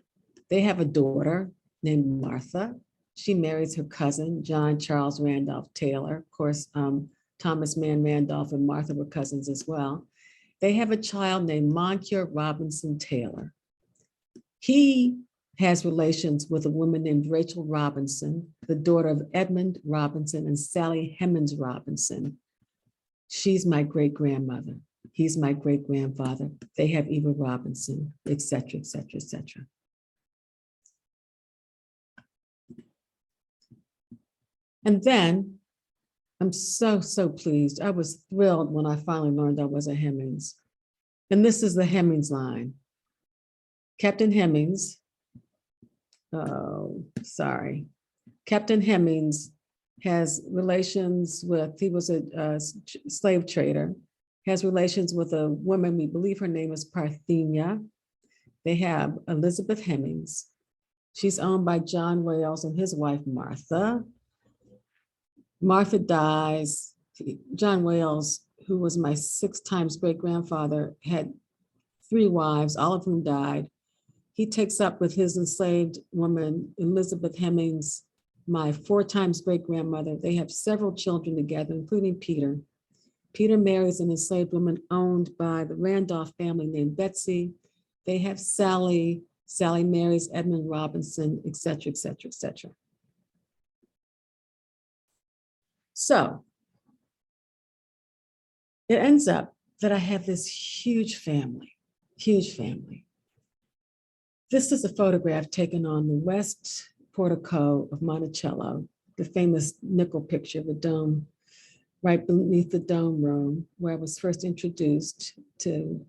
They have a daughter named Martha. She marries her cousin, John Charles Randolph Taylor. Of course, Thomas Mann Randolph and Martha were cousins as well. They have a child named Moncure Robinson Taylor. He has relations with a woman named Rachel Robinson, the daughter of Edmund Robinson and Sally Hemings Robinson. She's my great-grandmother. He's my great-grandfather. They have Eva Robinson, et cetera, et cetera, et cetera. And then I'm so pleased. I was thrilled when I finally learned I was a Hemings. And this is the Hemings line. Captain Hemings, Captain Hemings has relations with, he was a slave trader, has relations with a woman, we believe her name is Parthenia. They have Elizabeth Hemings. She's owned by John Wales and his wife, Martha. Martha dies. John Wales, who was my 6 times great-grandfather, had 3 wives, all of whom died. He takes up with his enslaved woman, Elizabeth Hemings, my 4 times great-grandmother. They have several children together, including Peter. Peter marries an enslaved woman owned by the Randolph family named Betsy. They have Sally. Sally marries Edmund Robinson, et cetera, et cetera, et cetera. So it ends up that I have this huge family, huge family. This is a photograph taken on the west portico of Monticello, the famous nickel picture of the dome, right beneath the dome room, where I was first introduced to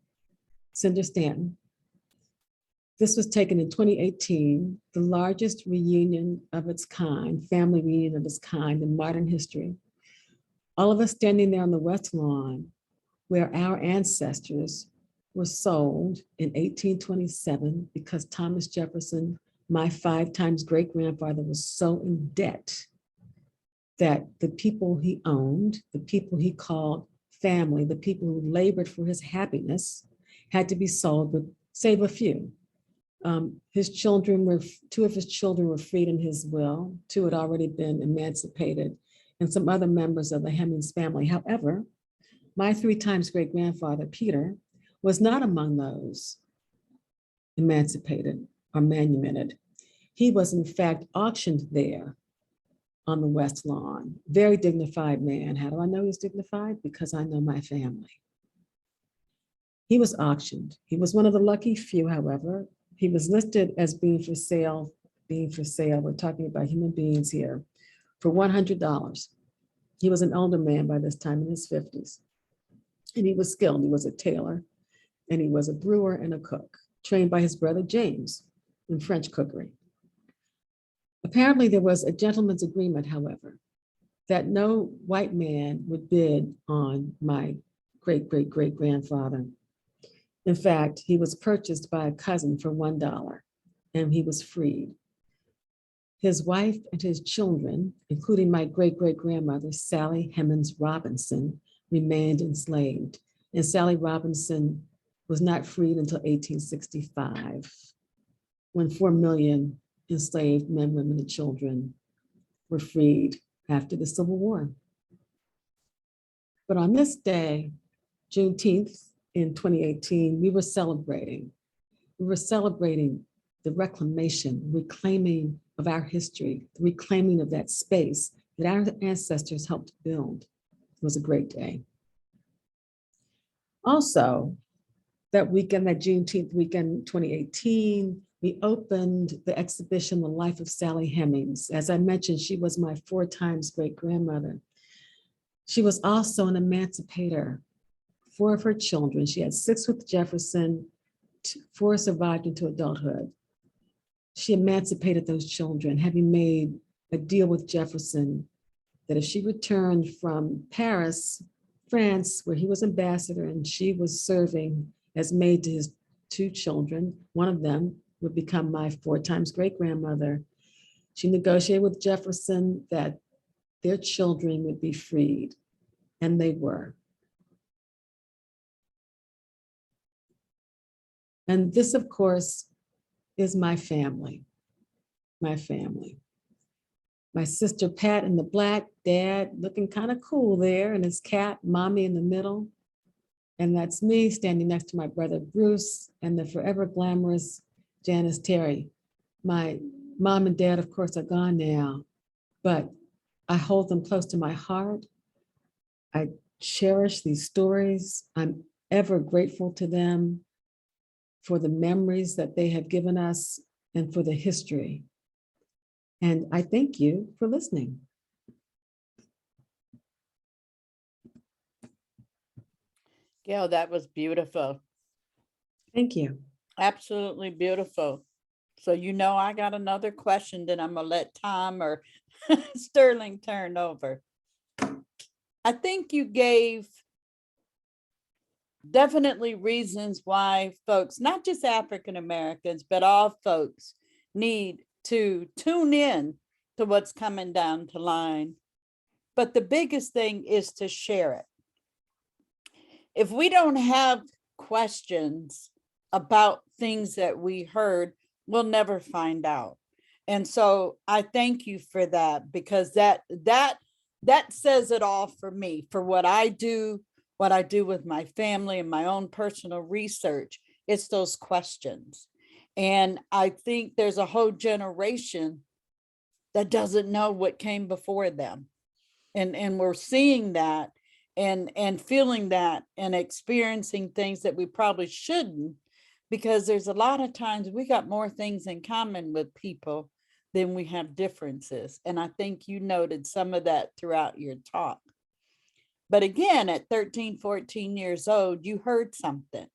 Senator Stanton. This was taken in 2018, the largest reunion of its kind, family reunion of its kind in modern history. All of us standing there on the west lawn, where our ancestors were sold in 1827 because Thomas Jefferson, my 5 times great-grandfather, was so in debt that the people he owned, the people he called family, the people who labored for his happiness, had to be sold, but save a few. His children were, 2 of his children were freed in his will, 2 had already been emancipated, and some other members of the Hemings family. However, my 3 times great-grandfather, Peter, was not among those emancipated or manumitted. He was in fact auctioned there on the West Lawn. Very dignified man. How do I know he's dignified? Because I know my family. He was auctioned. He was one of the lucky few, however. He was listed as being for sale. We're talking about human beings here, for $100. He was an older man by this time, in his 50s. And he was skilled. He was a tailor, and he was a brewer and a cook, trained by his brother James in French cookery. Apparently there was a gentleman's agreement, however, that no white man would bid on my great-great-great-grandfather. In fact, he was purchased by a cousin for $1, and he was freed. His wife and his children, including my great-great-grandmother, Sally Hemings Robinson, remained enslaved. And Sally Robinson was not freed until 1865, when 4 million enslaved men, women, and children were freed after the Civil War. But on this day, Juneteenth in 2018, we were celebrating. We were celebrating the reclamation, reclaiming of our history, the reclaiming of that space that our ancestors helped build. It was a great day. Also, that weekend, that Juneteenth weekend, 2018, we opened the exhibition, The Life of Sally Hemings. As I mentioned, she was my 4 times great-grandmother. She was also an emancipator. 4 of her children, she had 6 with Jefferson, 4 survived into adulthood. She emancipated those children, having made a deal with Jefferson that if she returned from Paris, France, where he was ambassador and she was serving as maid to his 2 children, one of them would become my 4 times great-grandmother. She negotiated with Jefferson that their children would be freed, and they were. And this, of course, is my family, my family. My sister Pat in the black, dad looking kind of cool there, and his cat, mommy in the middle. And that's me standing next to my brother Bruce and the forever glamorous Janice Terry. My mom and dad, of course, are gone now, but I hold them close to my heart. I cherish these stories. I'm ever grateful to them for the memories that they have given us and for the history. And I thank you for listening. Gail, that was beautiful. Thank you. Absolutely beautiful. So I got another question that I'm gonna let Tom or Sterling turn over. I think you gave definitely reasons why folks, not just African Americans, but all folks need to tune in to what's coming down the line. But the biggest thing is to share it. If we don't have questions about things that we heard, we'll never find out. And so I thank you for that, because that says it all for me, for what I do with my family and my own personal research. It's those questions. And I think there's a whole generation that doesn't know what came before them. And we're seeing that and feeling that and experiencing things that we probably shouldn't, because there's a lot of times we got more things in common with people than we have differences. And I think you noted some of that throughout your talk. But again, at 13, 14 years old, you heard something.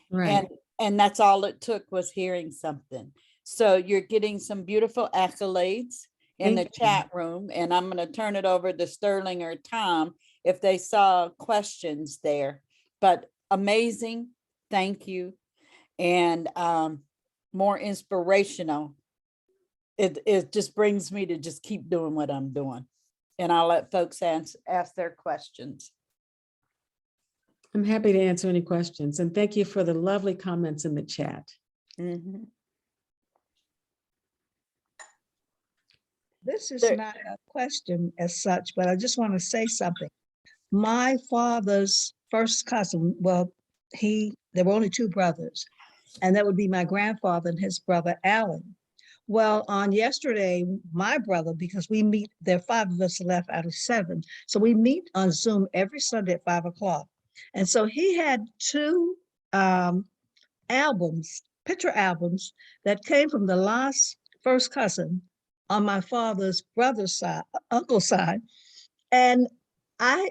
Right. And that's all it took, was hearing something. So you're getting some beautiful accolades in the chat room, and I'm going to turn it over to Sterling or Tom if they saw questions there. But amazing, thank you. And more inspirational. It just brings me to just keep doing what I'm doing. And I'll let folks ask their questions. I'm happy to answer any questions. And thank you for the lovely comments in the chat. Mm-hmm. This is not a question as such, but I just want to say something. My father's first cousin, well, there were only 2 brothers, and that would be my grandfather and his brother Alan. Well, on yesterday, my brother, because we meet, there are 5 of us left out of 7. So we meet on Zoom every Sunday at 5 o'clock. And so he had 2 albums, picture albums, that came from the last first cousin on my father's brother's side, uncle's side. And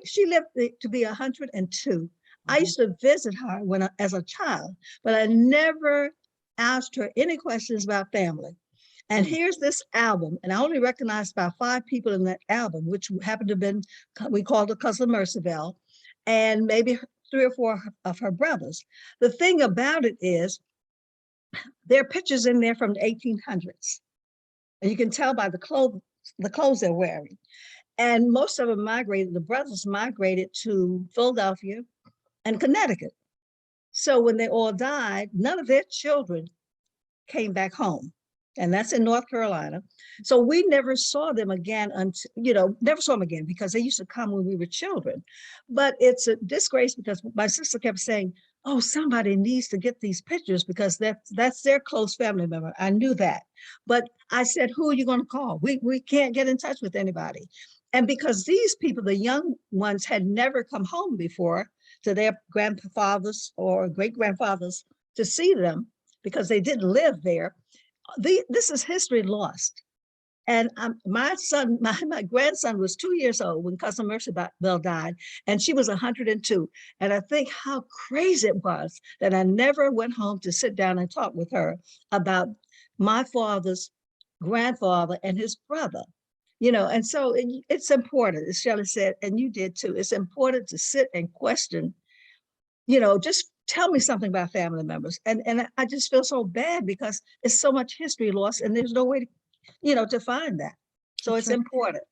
she lived to be 102. I used to visit her as a child, but I never asked her any questions about family. And here's this album, and I only recognized about 5 people in that album, which happened to have been, we called her Cousin Mercibel, and maybe 3 or 4 of her brothers. The thing about it is, there are pictures in there from the 1800s. And you can tell by the clothes they're wearing. And most of them the brothers migrated to Philadelphia and Connecticut. So when they all died, none of their children came back home. And that's in North Carolina. So we never saw them again never saw them again, because they used to come when we were children. But it's a disgrace, because my sister kept saying, oh, somebody needs to get these pictures, because that's their close family member. I knew that. But I said, who are you going to call? We can't get in touch with anybody. And because these people, the young ones, had never come home before to their grandfathers or great grandfathers to see them, because they didn't live there. This is history lost. And my son, my grandson was 2 years old when Cousin Mercy Bell died, and she was 102. And I think how crazy it was that I never went home to sit down and talk with her about my father's grandfather and his brother. And so it's important, as Shelley said, and you did too. It's important to sit and question, just tell me something about family members. And I just feel so bad because it's so much history lost and there's no way to find that. So it's important.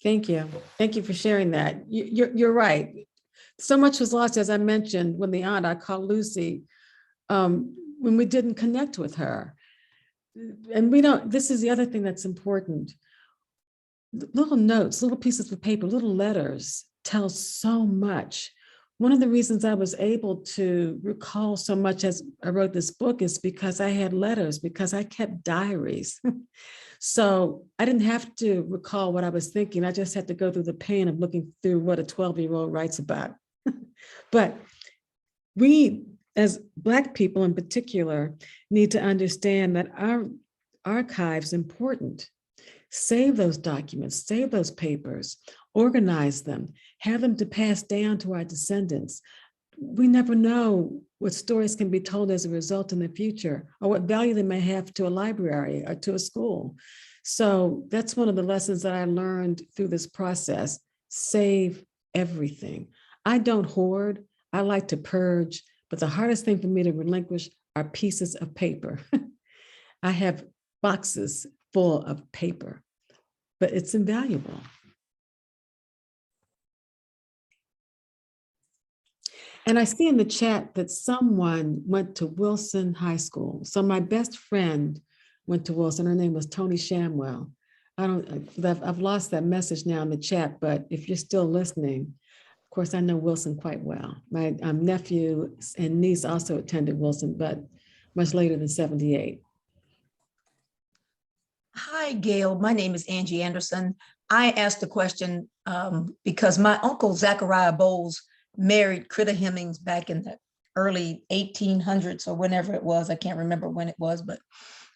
Thank you. Thank you for sharing that. You're right. So much was lost, as I mentioned, when the aunt I called Lucy, when we didn't connect with her. And this is the other thing that's important. Little notes, little pieces of paper, little letters tell so much. One of the reasons I was able to recall so much as I wrote this book is because I had letters, because I kept diaries. So I didn't have to recall what I was thinking. I just had to go through the pain of looking through what a 12-year-old writes about. But we, as Black people in particular, need to understand that our archive's important. Save those documents, save those papers, organize them, have them to pass down to our descendants. We never know what stories can be told as a result in the future, or what value they may have to a library or to a school. So that's one of the lessons that I learned through this process. Save everything. I don't hoard, I like to purge, but the hardest thing for me to relinquish are pieces of paper. I have boxes full of paper, but it's invaluable. And I see in the chat that someone went to Wilson High School. So my best friend went to Wilson. Her name was Tony Shamwell. I've lost that message now in the chat, but if you're still listening, of course, I know Wilson quite well. My nephew and niece also attended Wilson, but much later than 78. Hi, Gayle. My name is Angie Anderson. I asked the question because my uncle, Zachariah Bowles, married Critta Hemings back in the early 1800s or whenever it was. I can't remember when it was, but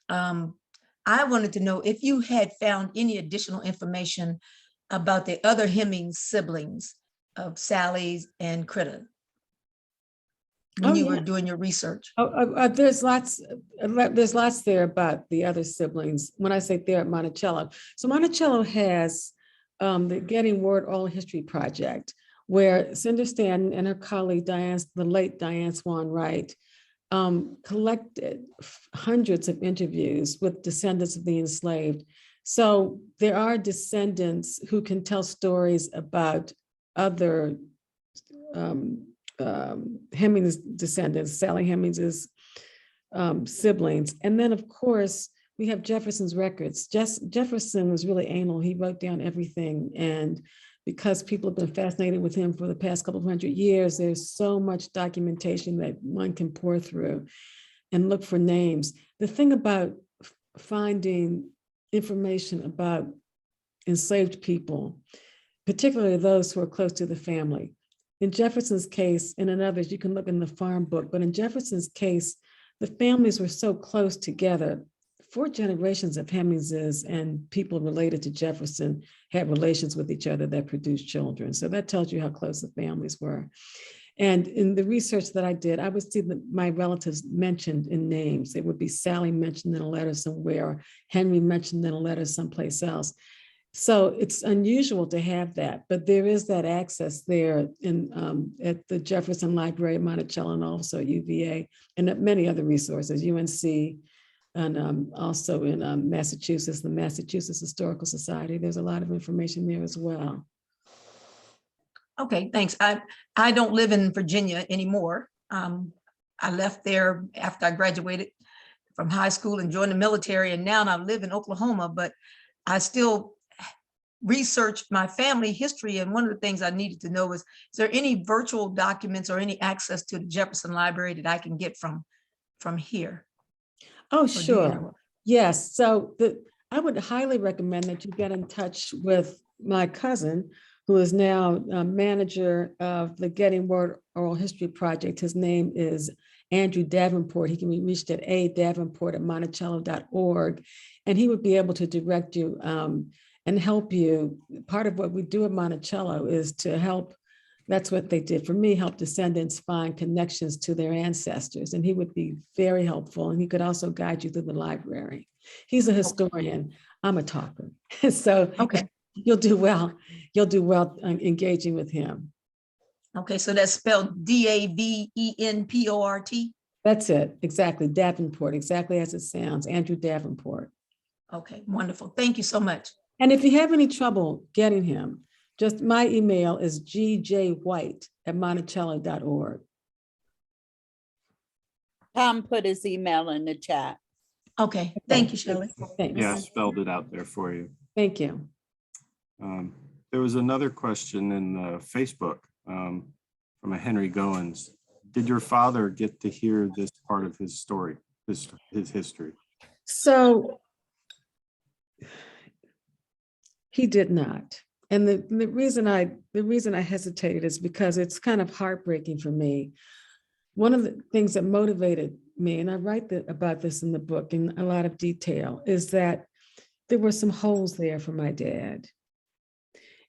I wanted to know if you had found any additional information about the other Hemings siblings of Sally's and Critta when you were doing your research. There's lots there about the other siblings. When I say there at Monticello. So Monticello has the Getting Word Oral History Project, where Cinder Stanton and her colleague, the late Diane Swan Wright, collected hundreds of interviews with descendants of the enslaved. So there are descendants who can tell stories about other Hemings descendants, Sally Hemings's siblings. And then of course, we have Jefferson's records. Jefferson was really anal. He wrote down everything. And because people have been fascinated with him for the past couple of 100 years, there's so much documentation that one can pour through and look for names. The thing about finding information about enslaved people, particularly those who are close to the family. In Jefferson's case, and in others, you can look in the farm book, but in Jefferson's case, the families were so close together. 4 generations of Hemingses and people related to Jefferson had relations with each other that produced children. So that tells you how close the families were. And in the research that I did, I would see my relatives mentioned in names. It would be Sally mentioned in a letter somewhere, or Henry mentioned in a letter someplace else. So it's unusual to have that, but there is that access there in at the Jefferson Library at Monticello and also UVA, and at many other resources, UNC, and also in Massachusetts, the Massachusetts Historical Society. There's a lot of information there as well. Okay, thanks. I don't live in Virginia anymore. I left there after I graduated from high school and joined the military, and now I live in Oklahoma, but I still researched my family history. And one of the things I needed to know is there any virtual documents or any access to the Jefferson Library that I can get from here? Oh, sure. Yes. So I would highly recommend that you get in touch with my cousin, who is now manager of the Getting Word Oral History Project. His name is Andrew Davenport. He can be reached at adavenport@monticello.org, and he would be able to direct you and help you. Part of what we do at Monticello is to help. That's what they did for me, help descendants find connections to their ancestors. And he would be very helpful. And he could also guide you through the library. He's a historian. I'm a talker. So Okay. you'll do well. You'll do well engaging with him. Okay, so that's spelled Davenport. That's it. Exactly. Davenport, exactly as it sounds. Andrew Davenport. Okay, wonderful. Thank you so much. And if you have any trouble getting him, just my email is gjwhite@monticello.org. Tom put his email in the chat. Okay, thank you, Shirley. Thanks. Yeah, I spelled it out there for you. Thank you. There was another question in Facebook from a Henry Goins. Did your father get to hear this part of his story, his history? So he did not. And the reason I hesitated is because it's kind of heartbreaking for me. One of the things that motivated me, and I write about this in the book in a lot of detail, is that there were some holes there for my dad.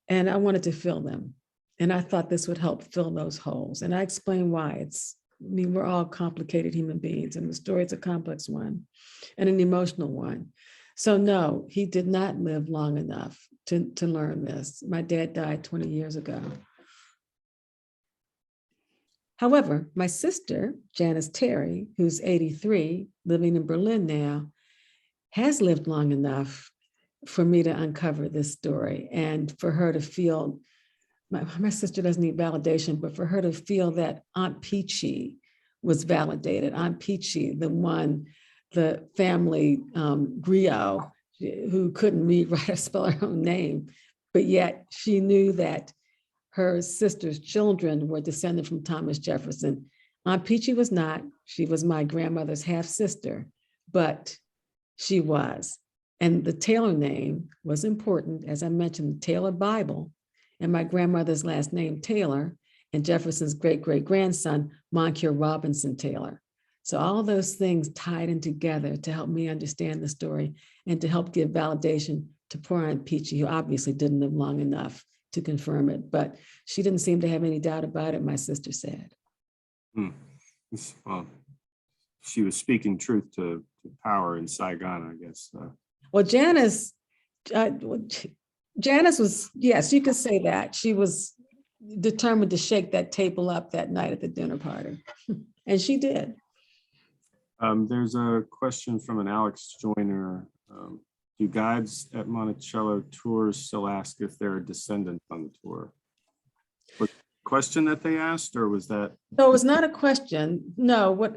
And I wanted to fill them. And I thought this would help fill those holes. And I explain why. We're all complicated human beings, and the story is a complex one and an emotional one. So no, he did not live long enough to learn this. My dad died 20 years ago. However, my sister, Janice Terry, who's 83, living in Berlin now, has lived long enough for me to uncover this story and for her to feel, my sister doesn't need validation, but for her to feel that Aunt Peachy was validated. Aunt Peachy, the family griot who couldn't read, write, or spell her own name, but yet she knew that her sister's children were descended from Thomas Jefferson. Aunt Peachy was not. She was my grandmother's half sister, but she was. And the Taylor name was important. As I mentioned, the Taylor Bible, and my grandmother's last name, Taylor, and Jefferson's great-great-grandson, Moncure Robinson Taylor. So all of those things tied in together to help me understand the story and to help give validation to poor Aunt Peachy, who obviously didn't live long enough to confirm it, but she didn't seem to have any doubt about it, my sister said. Well, she was speaking truth to power in Saigon, I guess. Well, Janice was, yes, you could say that. She was determined to shake that table up that night at the dinner party, and she did. There's a question from an Alex Joyner. Do guides at Monticello tours still ask if there are descendants on the tour? Was it a question that they asked, or was that? No, it was not a question. No, what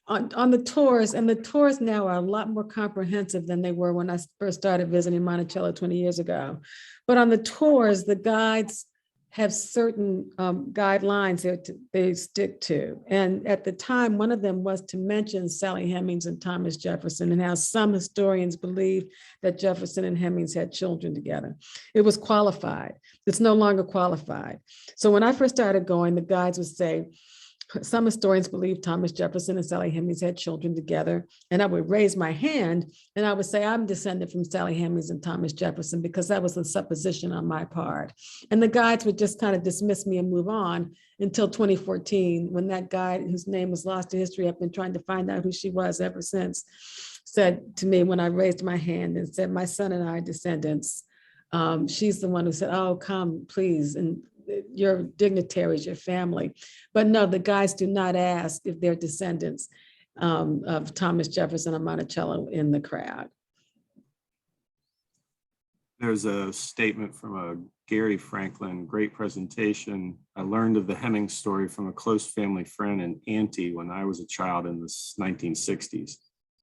on the tours, and the tours now are a lot more comprehensive than they were when I first started visiting Monticello 20 years ago. But on the tours, the guides have certain guidelines that they stick to. And at the time, one of them was to mention Sally Hemings and Thomas Jefferson, and how some historians believe that Jefferson and Hemings had children together. It was qualified. It's no longer qualified. So when I first started going, the guides would say, some historians believe Thomas Jefferson and Sally Hemings had children together. And I would raise my hand and I would say, I'm descended from Sally Hemings and Thomas Jefferson, because that was a supposition on my part. And the guides would just kind of dismiss me and move on until 2014, when that guide, whose name was lost to history, I've been trying to find out who she was ever since, said to me when I raised my hand and said, my son and I are descendants. She's the one who said, oh, come, please. And your dignitaries, your family. But no, the guides do not ask if they're descendants of Thomas Jefferson or Monticello in the crowd. There's a statement from a Gary Franklin, great presentation. I learned of the Hemings story from a close family friend and auntie when I was a child in the 1960s.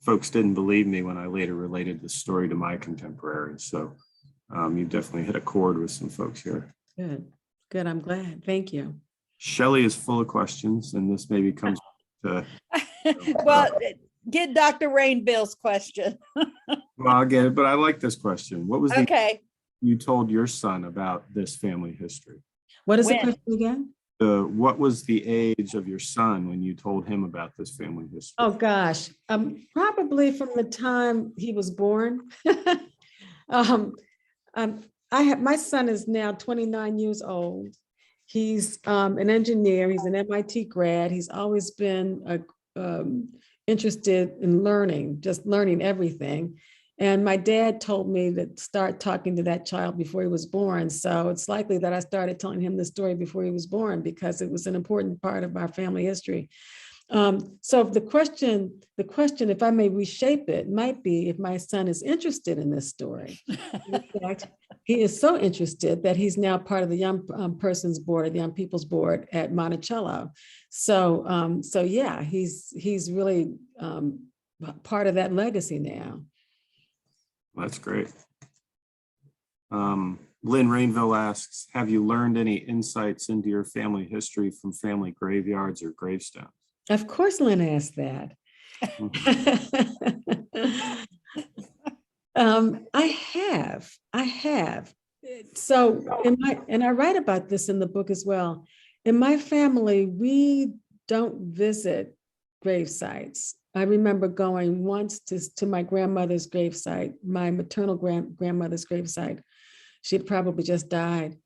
Folks didn't believe me when I later related the story to my contemporaries. So you definitely hit a chord with some folks here. Good, I'm glad. Thank you. Shelley is full of questions, and this maybe comes to. Well, get Dr. Rainville's question. Well, I'll get it, but I like this question. What was the Okay. you told your son about this family history? What is the When? question again? What was the age of your son when you told him about this family history? Oh, gosh, probably from the time he was born. um, my son is now 29 years old. He's an engineer. He's an MIT grad. He's always been interested in learning, just learning everything. And my dad told me to start talking to that child before he was born. So it's likely that I started telling him the story before he was born because it was an important part of our family history. So the question, if I may reshape it, might be if my son is interested in this story. In fact, he is so interested that he's now part of the Young Persons Board, or the Young People's Board at Monticello. So, yeah, he's really part of that legacy now. That's great. Lynn Rainville asks, have you learned any insights into your family history from family graveyards or gravestones? Of course, Lynn asked that. I have. So I write about this in the book as well. In my family, we don't visit grave sites. I remember going once to my grandmother's gravesite, my maternal grandmother's gravesite. She had probably just died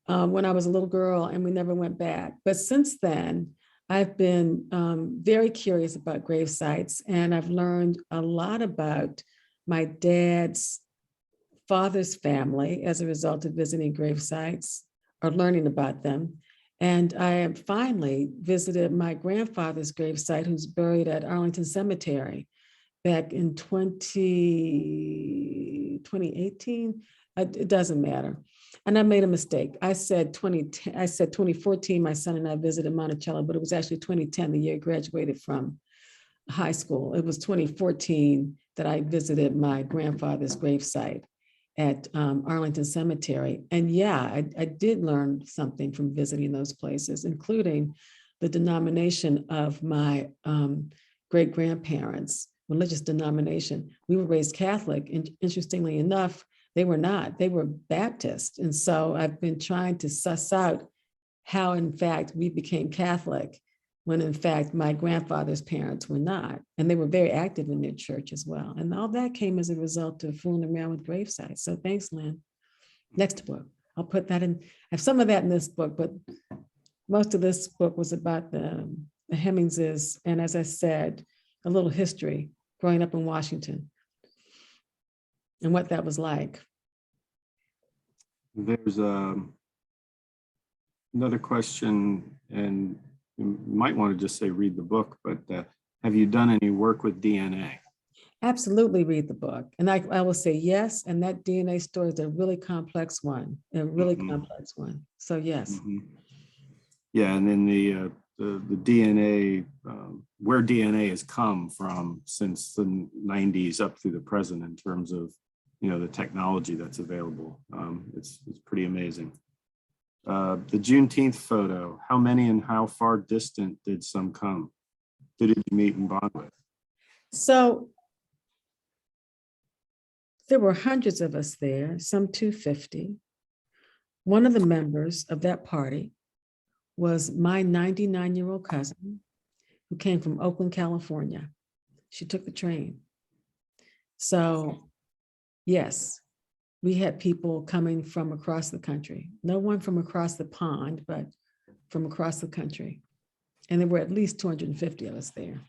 when I was a little girl, and we never went back. But since then, I've been very curious about grave sites, and I've learned a lot about my dad's father's family as a result of visiting grave sites or learning about them. And I have finally visited my grandfather's gravesite, who's buried at Arlington Cemetery back in 2018. It doesn't matter. And I made a mistake. I said 2014, my son and I visited Monticello, but it was actually 2010, the year I graduated from high school. It was 2014 that I visited my grandfather's gravesite at Arlington Cemetery. And yeah, I did learn something from visiting those places, including the denomination of my great-grandparents, religious denomination. We were raised Catholic, and interestingly enough, they were not. They were Baptist. And so I've been trying to suss out how, in fact, we became Catholic when, in fact, my grandfather's parents were not. And they were very active in their church as well. And all that came as a result of fooling around with grave sites. So thanks, Lynn. Next book. I'll put that in. I have some of that in this book, but most of this book was about the Hemingses. And as I said, a little history growing up in Washington and what that was like. There's another question, and you might want to just say read the book, but have you done any work with DNA? Absolutely read the book. And I will say yes, and that DNA story is a really complex one, complex one. So yes. Mm-hmm. Yeah, and then the DNA, where DNA has come from since the 90s up through the present in terms of, the technology that's available. It's pretty amazing. The Juneteenth photo, how many and how far distant did some come? Who did you meet and bond with? So there were hundreds of us there, some 250. One of the members of that party was my 99-year-old cousin who came from Oakland, California. She took the train. So yes, we had people coming from across the country. No one from across the pond, but from across the country. And there were at least 250 of us there.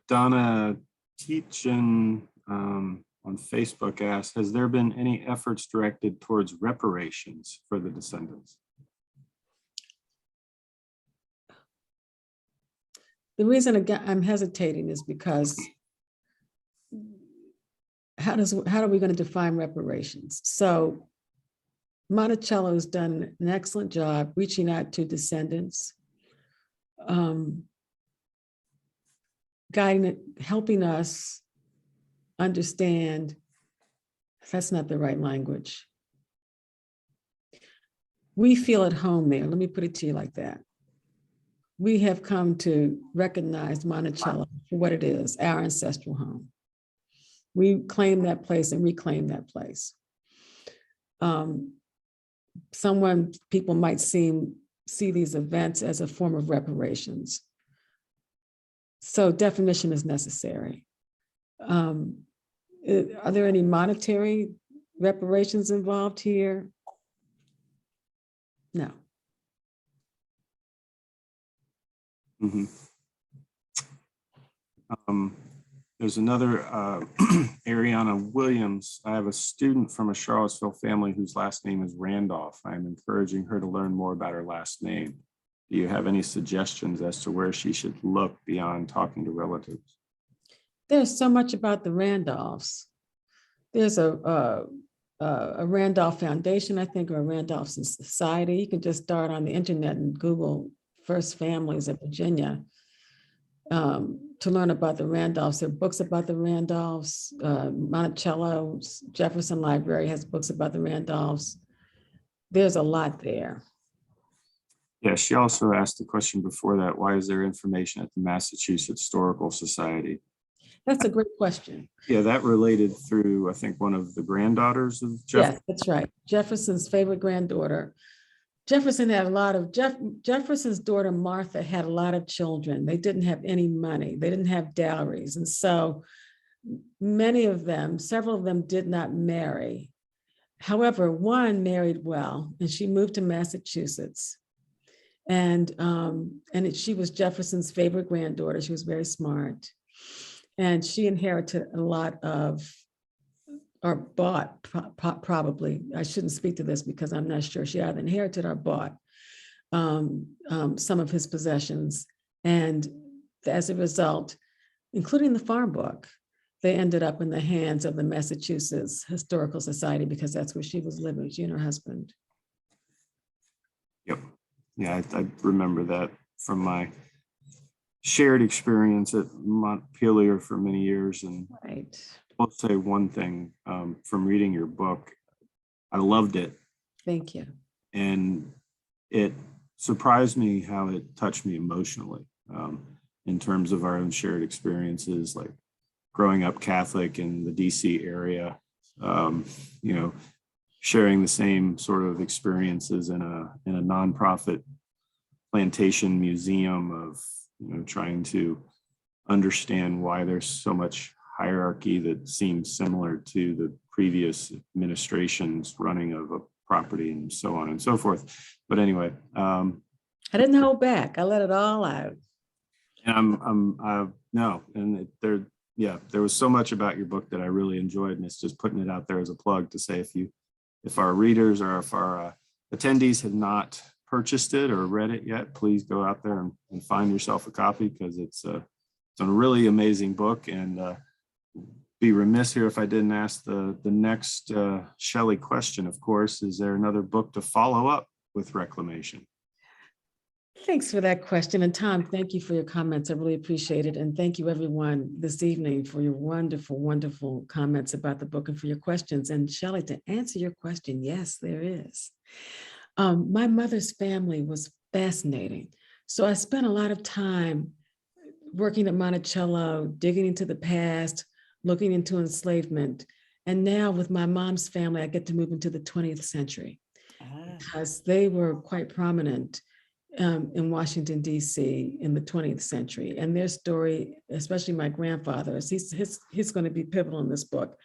Donna Teachin on Facebook asked, has there been any efforts directed towards reparations for the descendants? The reason again I'm hesitating is because how are we going to define reparations? So Monticello has done an excellent job reaching out to descendants, helping us understand, that's not the right language. We feel at home there. Let me put it to you like that. We have come to recognize Monticello for what it is, our ancestral home. We claim that place and reclaim that place. people might see these events as a form of reparations. So definition is necessary. Are there any monetary reparations involved here? No. Mhm. There's another Ariana Williams. I have a student from a Charlottesville family whose last name is Randolph. I'm encouraging her to learn more about her last name. Do you have any suggestions as to where she should look beyond talking to relatives? There's so much about the Randolphs. There's a Randolph Foundation, I think, or a Randolph Society. You can just start on the internet and Google First Families of Virginia to learn about the Randolphs. There are books about the Randolphs. Monticello Jefferson Library has books about the Randolphs. There's a lot there. Yeah, she also asked a question before that. Why is there information at the Massachusetts Historical Society? That's a great question. Yeah, that related through, I think, one of the granddaughters of Jefferson. Yes, that's right. Jefferson's favorite granddaughter. Jefferson had a lot of, Jefferson's daughter Martha had a lot of children. They didn't have any money. They didn't have dowries. And so many of them, several of them did not marry. However, one married well, and she moved to Massachusetts. And she was Jefferson's favorite granddaughter. She was very smart. And she inherited a lot of, or bought probably, I shouldn't speak to this because I'm not sure. She either inherited or bought some of his possessions. And as a result, including the farm book, they ended up in the hands of the Massachusetts Historical Society because that's where she was living, she and her husband. Yep. Yeah, I remember that from my shared experience at Montpelier for many years. And Right. I'll say one thing from reading your book. I loved it. Thank you. And it surprised me how it touched me emotionally in terms of our own shared experiences, like growing up Catholic in the DC area, you know, sharing the same sort of experiences in a nonprofit plantation museum of, you know, trying to understand why there's so much hierarchy that seems similar to the previous administration's running of a property and so on and so forth. But anyway, I didn't hold back. I let it all out. And there was so much about your book that I really enjoyed, and it's just putting it out there as a plug to say if our readers or if our attendees have not purchased it or read it yet, please go out there and find yourself a copy, because it's a really amazing book. And be remiss here if I didn't ask the next Shelley question, of course. Is there another book to follow up with Reclamation? Thanks for that question. And Tom, thank you for your comments. I really appreciate it. And thank you everyone this evening for your wonderful, wonderful comments about the book and for your questions. And Shelley, to answer your question, yes, there is. My mother's family was fascinating. So I spent a lot of time working at Monticello, digging into the past, looking into enslavement. And now with my mom's family, I get to move into the 20th century because they were quite prominent in Washington, D.C. in the 20th century. And their story, especially my grandfather's, he's going to be pivotal in this book.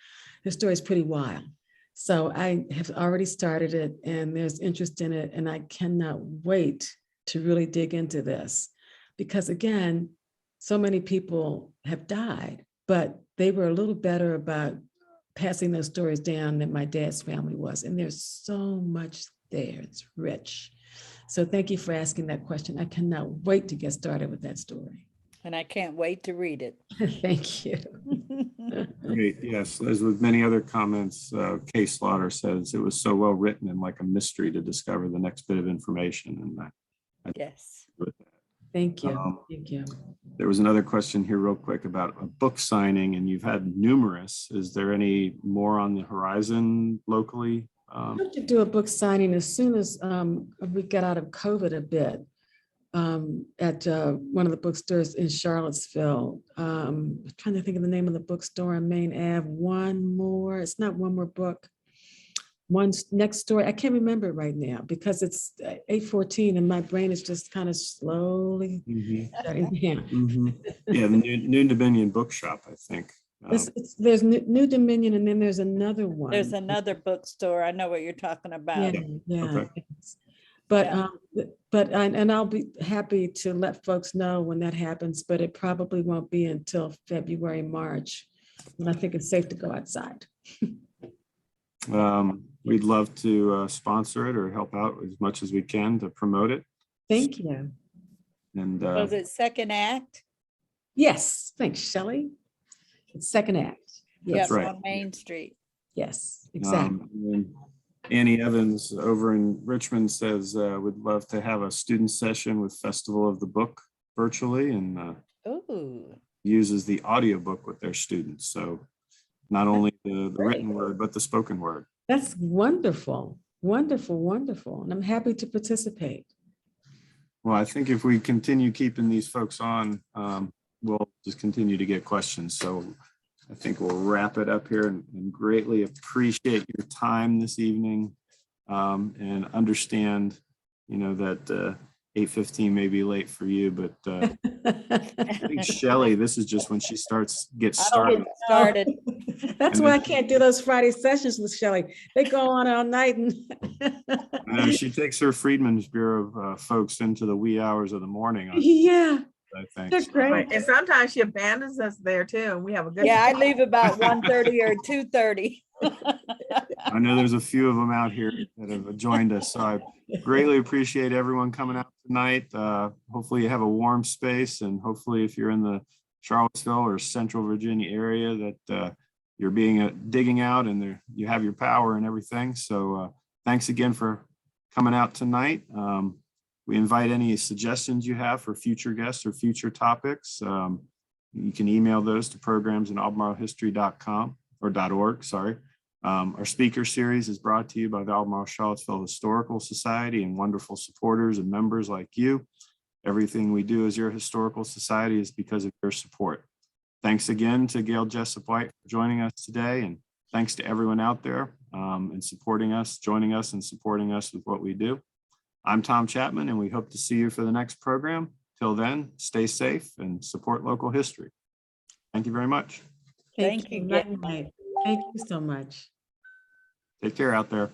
His story is pretty wild. So I have already started it and there's interest in it. And I cannot wait to really dig into this because again, so many people have died, but they were a little better about passing those stories down than my dad's family was. And there's so much there, it's rich. So thank you for asking that question. I cannot wait to get started with that story. And I can't wait to read it. Thank you. Great. Yes, as with many other comments, Kay Slaughter says it was so well written and like a mystery to discover the next bit of information. And I Yes. with that. Thank you. Thank you. There was another question here real quick about a book signing, and you've had numerous. Is there any more on the horizon locally? I hope to do a book signing as soon as we get out of COVID a bit at one of the bookstores in Charlottesville. I'm trying to think of the name of the bookstore on Main Ave. It's not One More Book. next story. I can't remember it right now because it's 8:14 and my brain is just kind of slowly shutting down. Yeah, the New Dominion Bookshop, I think. There's New Dominion and then there's another one. There's another bookstore. I know what you're talking about. Yeah. Okay. But Yeah. and I'll be happy to let folks know when that happens, but it probably won't be until February, March, when I think it's safe to go outside. We'd love to sponsor it or help out as much as we can to promote it. Thank you. And Was it second act? Yes, thanks, Shelley. It's second act. Yes, right. on Main Street. Yes, exactly. and Annie Evans over in Richmond says would love to have a student session with Festival of the Book virtually and Ooh, uses the audiobook with their students. So not only the written word, but the spoken word. That's wonderful, wonderful, wonderful. And I'm happy to participate. Well, I think if we continue keeping these folks on, we'll just continue to get questions. So I think we'll wrap it up here and greatly appreciate your time this evening and understand, that 8:15 may be late for you, but I think Shelley, this is just when she gets started. started. That's why I can't do those Friday sessions with Shelley. They go on all night. And She takes her Freedmen's Bureau folks into the wee hours of the morning. Yeah, I think. they're great. And sometimes she abandons us there too, and we have a good. Yeah, I leave about 1:30 or 2:30. I know there's a few of them out here that have joined us, so I greatly appreciate everyone coming out tonight. Hopefully you have a warm space, and hopefully if you're in the Charlottesville or Central Virginia area that you're digging out and you have your power and everything. So thanks again for coming out tonight. We invite any suggestions you have for future guests or future topics. You can email those to programs@albemarlehistory.com or .org, sorry. Our speaker series is brought to you by the Albemarle Charlottesville Historical Society and wonderful supporters and members like you. Everything we do as your historical society is because of your support. Thanks again to Gayle Jessup White for joining us today. And thanks to everyone out there and supporting us, joining us and supporting us with what we do. I'm Tom Chapman, and we hope to see you for the next program. Till then, stay safe and support local history. Thank you very much. Thank you. Night, night. Thank you so much. Take care out there.